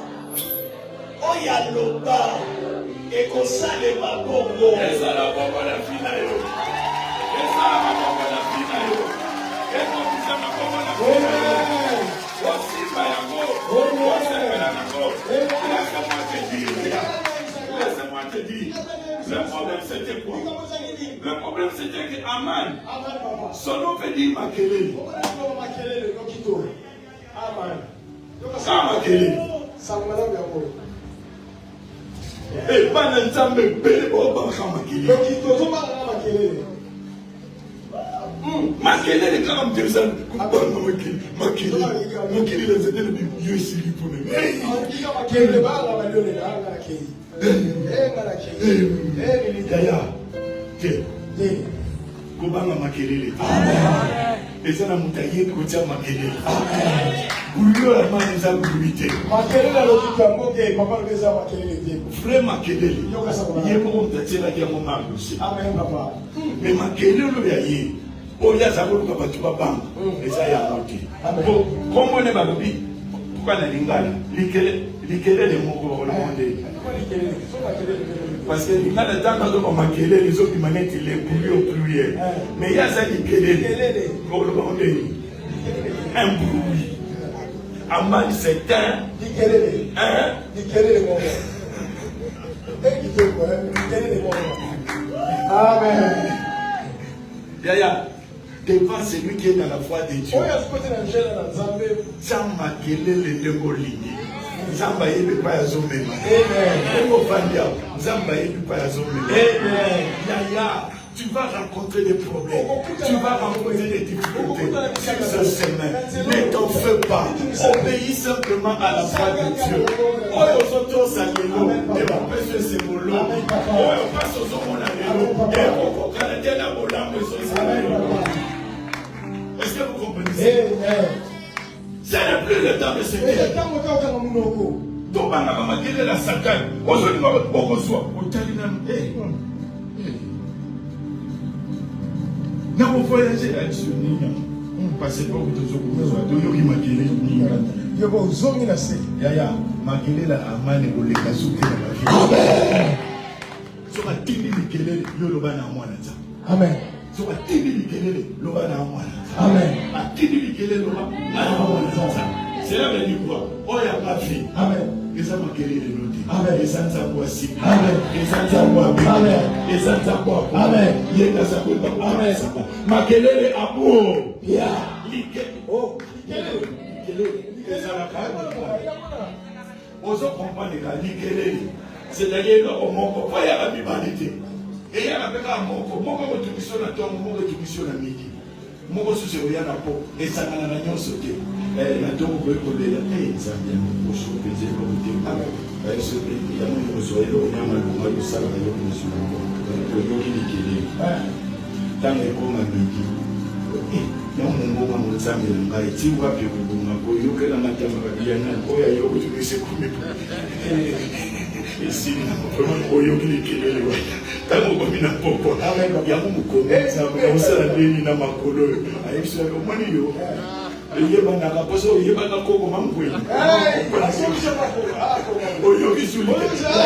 Oya loba. Eko sale ma bongo. Esa la bongo la fina yo. Esa la bongo la fina yo. Eko bisa na bongo la fina yo. Osimba yango. Osimba yango. Laisse-moi te dire. Laisse-moi te dire, le problème c'était quoi? Le problème c'était que Aman, son nom veut dire Makelele. Ça Makelele. Et pas n'entendre belle au banca Makelele. Makelele quand on dit ça, Makelele les aider le mieux ici pour nous. Makelele Yaya, Kobanga Makelele. Et ça, la montagne, Kotia Makelele. Bouillon, la main des aboulités. Makelele, la papa, les Makelele. Frère Makelele. Il est pour me dire la guerre au Maroc aussi. Mais Makelele, le yaye. Oh, il y a ça pour le tu vas bang. Et ça, il y a un outil. Comment on est barobi? Pourquoi la lingala? Likele les mots pour le monde. Parce que quand le temps quand on m'a kelele, les autres manettes les bouillons plus. Mais il y a ça qui kelele. Pour le monde. Un bruit. Un mal certain. Amen. Yaya. Devant celui qui est dans la foi de Dieu. Zamba kelele de Bolini. Zamba yebi pa yazomema. Amen. Zamba yebi pa yazomema. Amen. Yaya, tu vas rencontrer des problèmes. Tu vas rencontrer des difficultés. Sur ce chemin, ne t'en fais pas. Obéis simplement à la foi de Dieu. Oh, aux autres saluons. Et mon péché c'est mon lot. Oh, on passe aux autres mon amour. Et on canadien la mola mais est-ce que vous comprenez? Ce n'est plus le temps de se dire. Tobanga mamakele la Satan. Aujourd'hui, on reçoit. N'a pas voyagé là-dessus. Parce que vous avez maquillé. Yaya, maquillé la amane pour les casoutés. Amen. So a tini mikele yo loba na mwana ta. Amen. So a tini mikele loba na mwana ta. Amen. A tini mikele loba na mwana ta. C'est là veut dire quoi? Oh ya ma fille. Amen. Et ça makele le noti. Amen. Et ça ça quoi si. Amen. Et ça ça quoi. Amen. Et ça ça quoi. Amen. Yenda ça quoi. Amen. Makele le amour. Yeah. Likele. Oh. Likele. Et ça la calme. Ozo comprendre que likele. C'est-à-dire au moko pas ya bibalité et ya na peka moko tukiso na tongo moko tukiso na midi moko susu ya na po esangana na nyonso te na tongo ko ekolela nzambe mo so peze ko te ba eso ya mo so elo ya malunga yo sala yo mo so ko yo kilikele tango ko ma midi ya mungu wa mutsambe ngai ti wa pe ko bunga ko yo kela matama ba ya na ko ya yo ko tukise ko me ici on yo kilikele wa tango ko mina popo ya mo ko mutsambe o sala ndeni na makolo ayiso ko mani yo yeba na ka poso yeba na ko ko mangwe o yo kisuli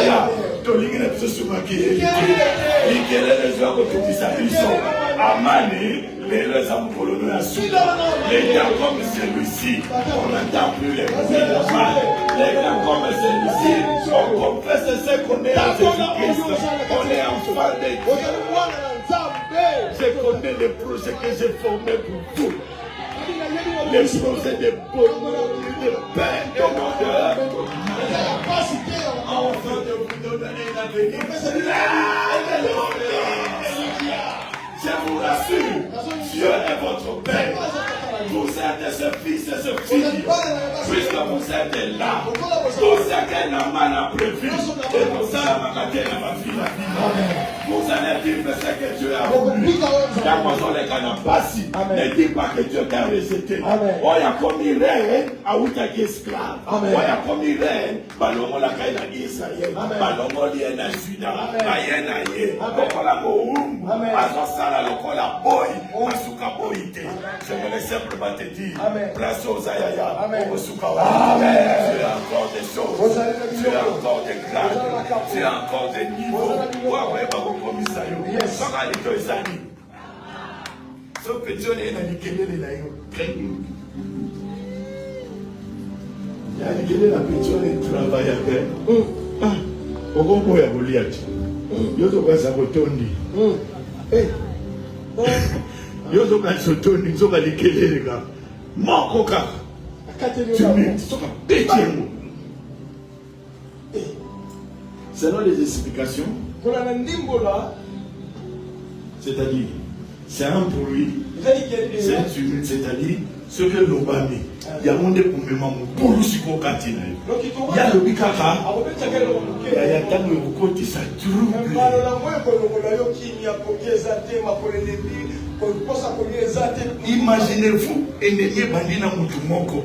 ya to lingina biso sumaki likele lezo ko tukisa biso amani les ampolons à Soudan, les gars comme celui-ci, on n'entend plus les bruits de mal. Les gars comme celui-ci, on confesse ce qu'on est à Jésus-Christ, on est enfant de Dieu. Je connais les projets que j'ai formés pour vous. Les projets de bonheur, de paix et d'honneur. Enfin de vous donner l'avenir. Je vous rassure, Dieu est votre Père. Vous êtes ce fils et ce fille. Puisque vous êtes là, tout ce qu'un homme a prévu, et pour ça, ma vie. Vous allez vivre ce que Dieu a voulu. La maison les canapassi. Ne dis pas que Dieu t'a rejeté. Oh, il y a commis reine à Outaki esclave. Oh, il y a commis reine, Balomo la Kaina Israël. Balomo liena Juda. Bayena ye. Okola Moum. Azosala lokola boy. Masuka boite. Je voulais simplement te dire. Place aux Ayaya. Omosuka. Amen. Tu as encore des choses. Tu as encore des grades. Tu as encore des niveaux. Komisayo, soka lito ezali. So petio ne na likelele na yo. Ya likelele na petio ne travail à faire. Okombo ya Goliath. Yo to ka sabotondi. Yo to ka sotondi, so ka likelele ka. Moko ka. Tu me soka petio. Selon les explications, c'est-à-dire, c'est un bruit, c'est une, c'est-à-dire, ce que l'obami, il y a un monde pour me maman, pour le psychokatine. Il y a le bikaka, il y a un temps où côté ça trouble. Imaginez-vous, ennemi bandina mutumoko,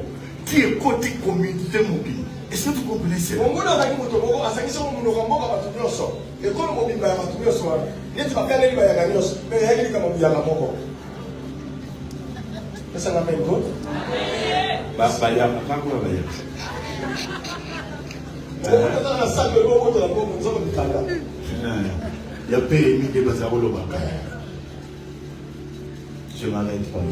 qui est côté communauté mobile. Est-ce que vous comprenez ça? Je m'arrête pas là.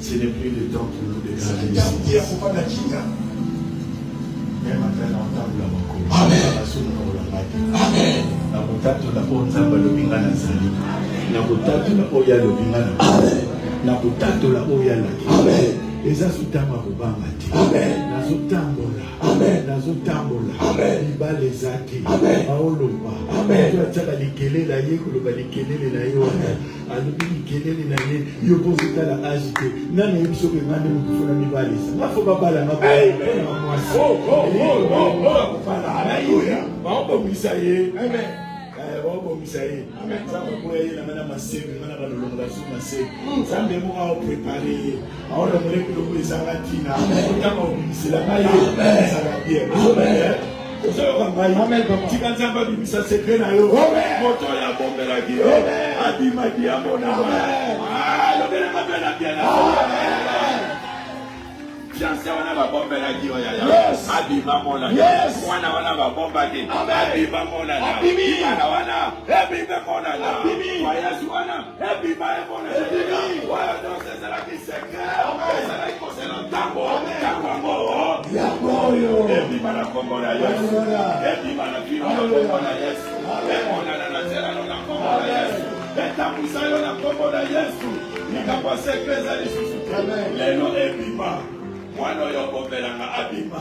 Ce n'est plus le temps pour nous de garder ici. Même après l'entendre la moko. Amen. Amen. Na kutatu na onzamba lobinga na zali. Na kutatu na oya lobinga na. Amen. Na kutatu la oya la. Amen. Eza sutama kubanga ti. Amen. Nazotambola. Amen. Nazotambola. Amen. Ibale zaki. Amen. Aoloba. Amen. Tu ataka likelele la ye koloba likelele la yo. Alobi likelele na ye yo pozita la agité. Nani yebiso ke ngane mukufuna mibalisa. Ngafo babala ngabo. Amen. Alléluia. Amen. Fiancé wana ba bombe la giwa ya. Abiba mona. Wana wana ba bomba ke. Abiba mona. Wana wana. Abiba mona. Waya wana. Abiba mona. Waya donc c'est la qui secret. C'est la qui concerne tambo. Tambo. Yaboyo. Abiba la kombo la yes. Abiba la giwa la kombo la yes. Mona na zera na kombo la yes. Etamusa yo na kombo la yes. Nikapa secret za lisusu. Lelo Abiba. Mwana yo bombelanga abima.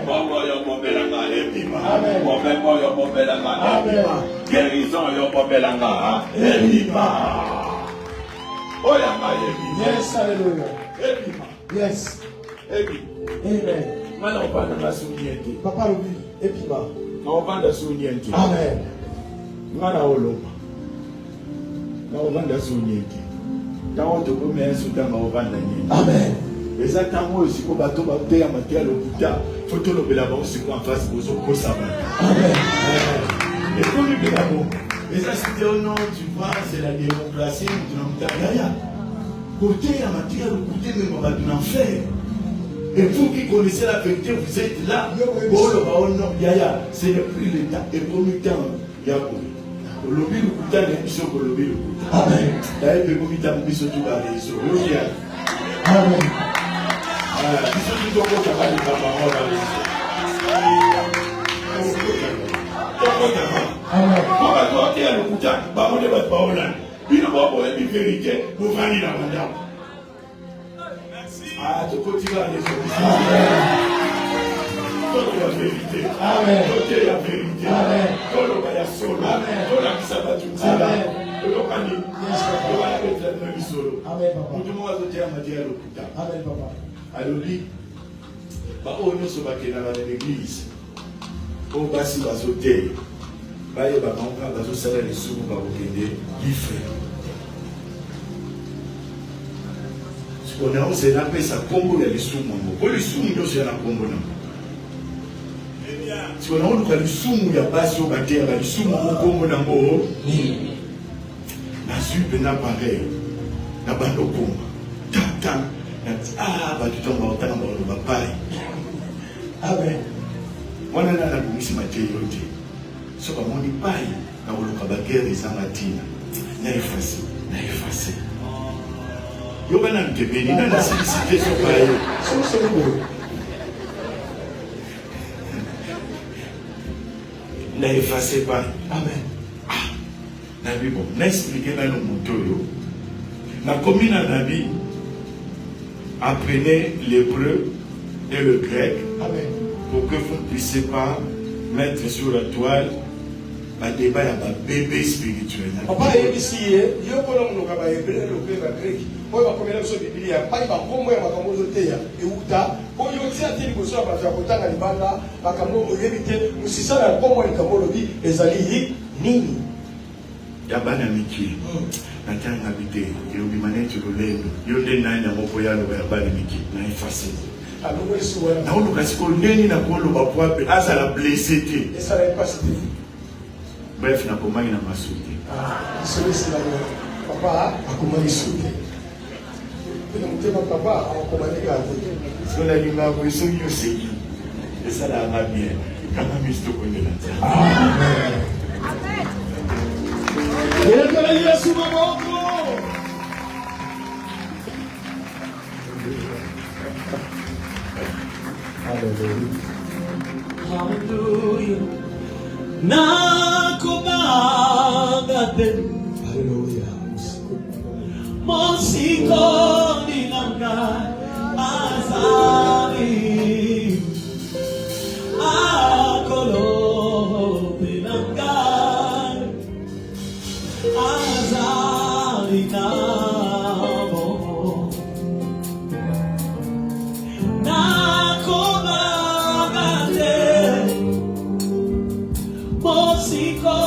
Bongo yo bombelanga ebima. Bombo yo bombelanga ebima. Guérison yo bombelanga ebima. Oyanga ebima. Yes, hallelujah. Ebima. Yes. Ebima. Amen. Mwana opanda na suniente. Papa Rubi, ebima. Na opanda suniente. Amen. Mwana oloma. Na opanda suniente. Tawo toko mesu tanga opanda nyeni. Amen. Les attentes aussi pour bateau bateau à matière le bouta photo le belabo aussi en face aux autres ça va. Amen. Et comme le belabo les assistés au nom tu vois c'est la démocratie de l'Ontario. Côté à matière le côté même va de l'enfer. Et vous qui connaissez la vérité vous êtes là. Bon le baon non yaya c'est le prix l'état et comme le temps yako. Le lobby le bouta les missions pour le lobby le bouta. Amen. D'ailleurs le bouta le mission tout va les so. Amen. Alors lui, on ne se bat dans l'église. On va s'y sauter. On va se serrer les sous pour les frères. Ce qu'on a, c'est la paix, ça combo les sous. Pour les sous, nous sommes en combo. Ce qu'on a, on a les sous, il y a pas sur la terre, les sous, on a combo dans le haut. La suite n'a pas pareil. La bande au combo. Tant. Ah, bah tu tombes en temps, on va pas. Amen. Moi, on a la commission matérielle. Ce qu'on m'a dit, pas. Quand on a la guerre, les amatina. N'a effacé. Yo, ben, on te bénit, on a sollicité sur pareil. C'est bon. N'a effacé pas. Amen. Ah, n'a vu bon. N'a expliqué dans le moto. N'a commis dans la vie. Apprenez l'hébreu et le grec. Amen. Pour que vous ne puissiez pas mettre sur la toile un débat à un bébé spirituel. Papa, ici, il y a un peu de hébreu et le grec. Moi, je vais commencer la Bible. Pas il va prendre et Outa. Pour y aussi attirer le soir, parce que quand on a banda, on va éviter. Nous si ça la comme on comme le dit, les alliés nini. Yabana miki. Natanga habité. Il y a une tu le lèves. Il y a une nana au voyage au yabana miki. Na effacé. Na on le casse qu'on neni na qu'on le va pouvoir asa la blessé. Et ça la pas cité. Bref, na comment il n'a pas sauté. Ah, c'est là. Papa a comment il sauté. Papa a comment il a sauté. Sur la ligne là, vous êtes yo c'est. Et ça la va bien. Quand même il se connaît là. Amen. Hallelujah. Hallelujah. Mosiko ninanga azali akolo ninanga azali namo nakomagate mosiko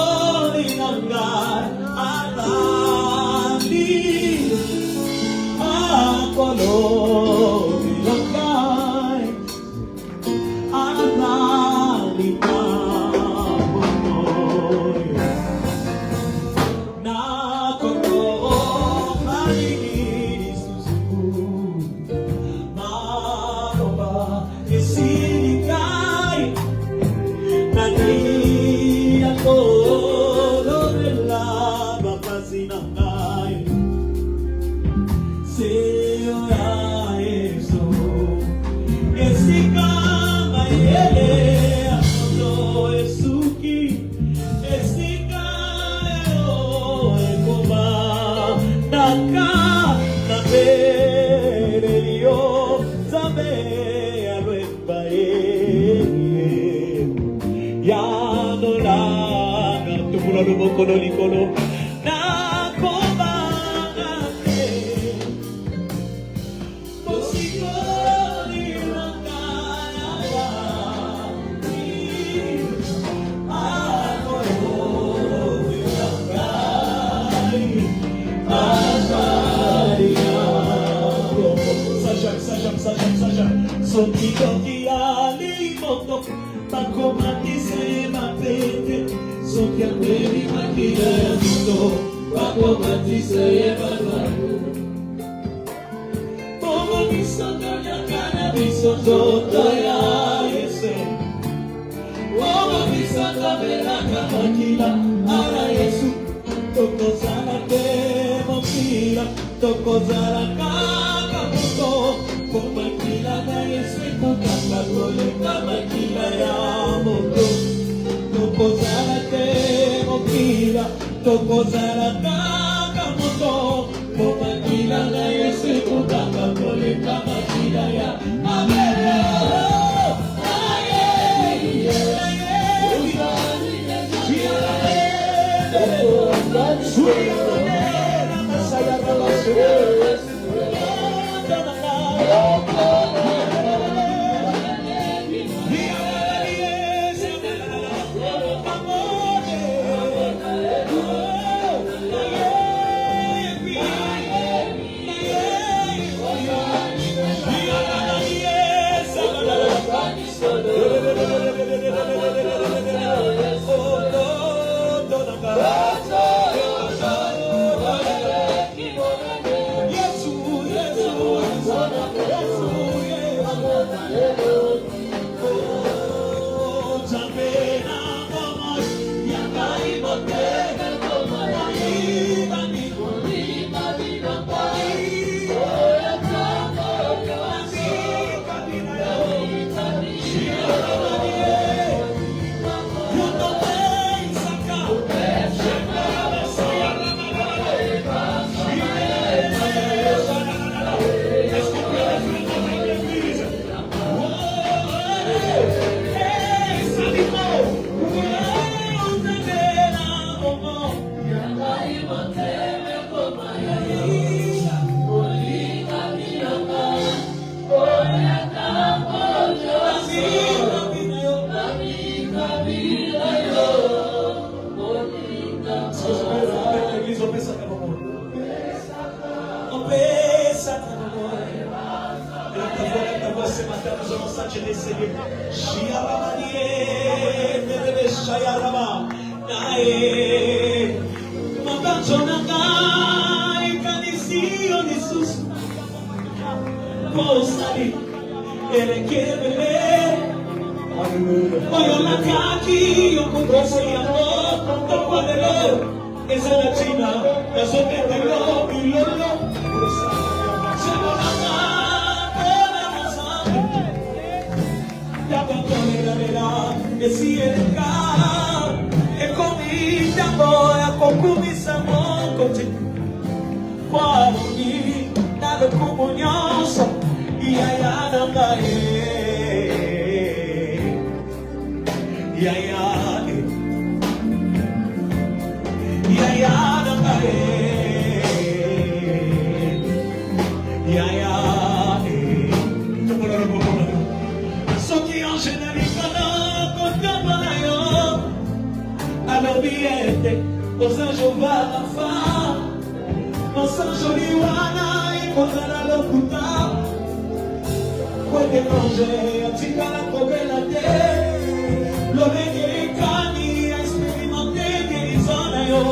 L'Obédécani a expérimenté guérison à yo.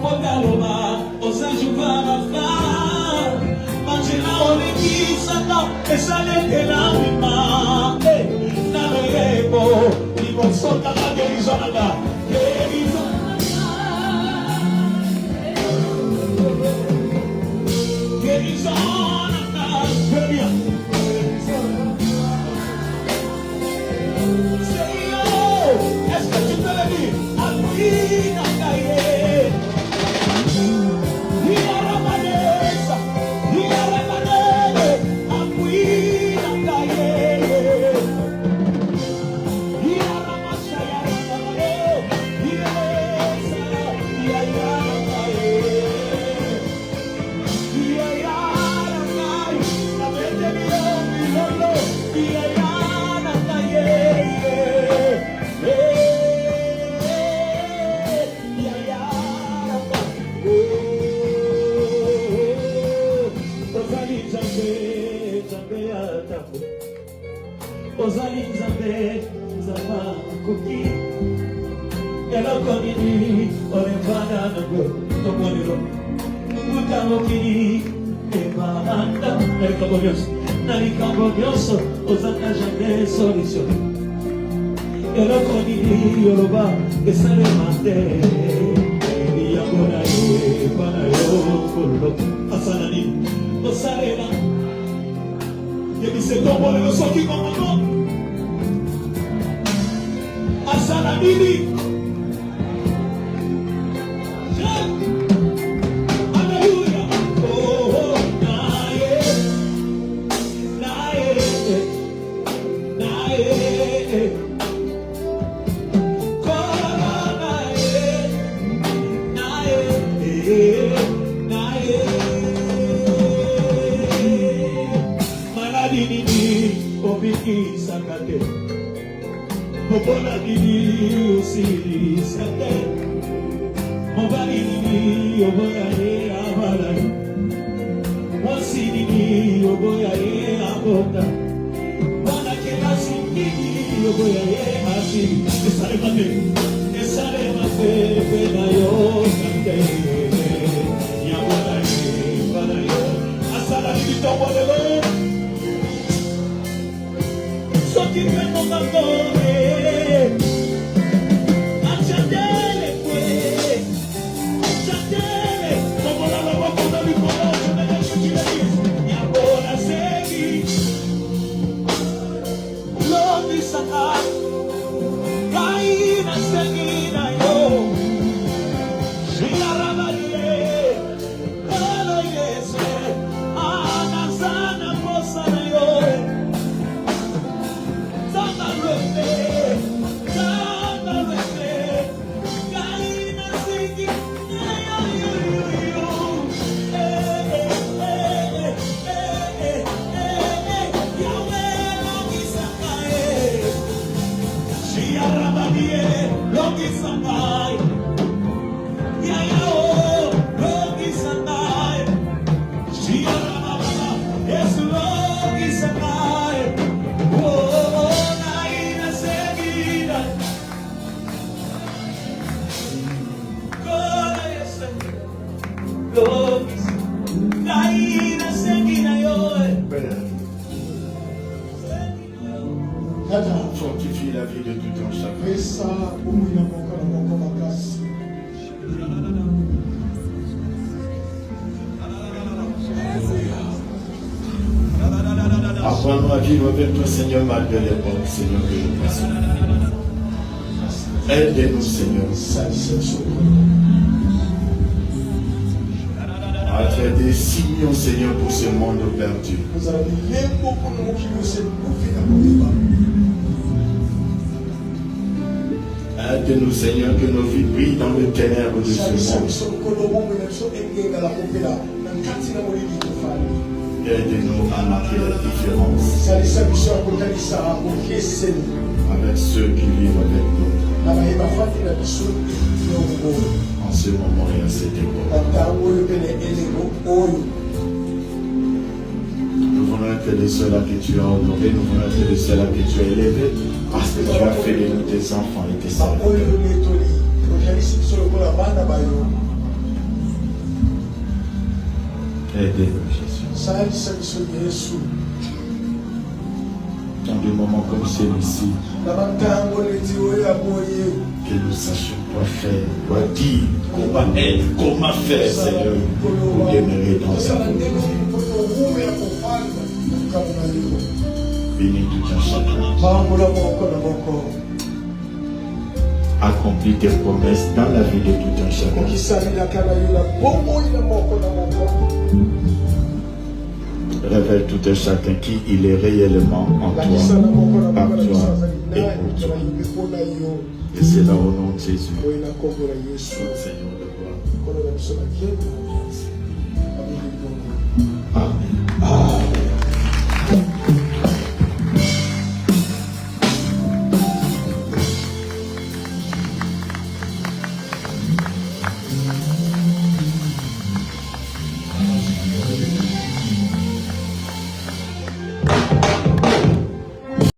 Pokaloma, aux anges va Mangena on équipe Satan, et ça l'était là, oui, Nalébo, ils vont sauter la guérison là-bas. Guérison là-bas, je viens. Est-ce que tu peux le dire? Appuie dans ta gueule. Il a ramadé, appuie dans ta gueule. Il a ramassé, il Ozali Nzambe, Nzamba Koki, Elokoni, Orevana Nago, Tomoniro, Utamokini, Eva, Narikambogyoso, Ozana jamais solution. Elokoni, Yoruba, Esalemate, Yagona, Panayo, Kolo, Asanani, Osarena. Il dit c'est ton bon le son qui commande. Asalanini. Alléluia. Oh, nae. Obiki sakate, Mobola dini usiri sakate, Mobali dini oboya e abala, Mosi dini oboya e aboka, Wana kelasi dini oboya e asi, Esale mate pena yo sakate, Yabola e bana yo, Asala dini tobolelo. Qui fait mon bâtonnet, achatez-les, achatez-les, comme on a la voix qu'on a vu pour l'autre, je vais dire que tu l'as dit, il y a bon à série, l'homme du Satan, Kaina Segina yo, Shina Ramadier, Kalo Yese, Anazana Posana yo. Fortifie la vie de tout un chacun. Apprends-nous à vivre avec toi, Seigneur, malgré les bonnes, Seigneur, que nous passons. Aide-nous, Seigneur, à faire des signaux, Seigneur, pour ce monde perdu. Aide-nous, Seigneur, que nos vies brillent dans le ténèbre de ce monde. Aide-nous à marquer la différence avec ceux qui vivent avec nous en ce moment et à cette époque. Nous voulons être les ceux-là que tu as honorés, nous voulons être les ceux-là que tu as élevés. Parce que tu as fait de nous tes enfants et tes serviteurs. Aidez-nous, Jésus. Dans des moments comme celui-ci, que nous sachions quoi faire, quoi dire, comment être, comment faire, Seigneur, pour demeurer dans sa volonté. Bénis tout un chacun. Accomplis tes promesses dans la vie de tout un chacun. Révèle tout un chacun qui il est réellement en toi, par toi et pour toi. Et c'est là au nom de Jésus. Seigneur de gloire.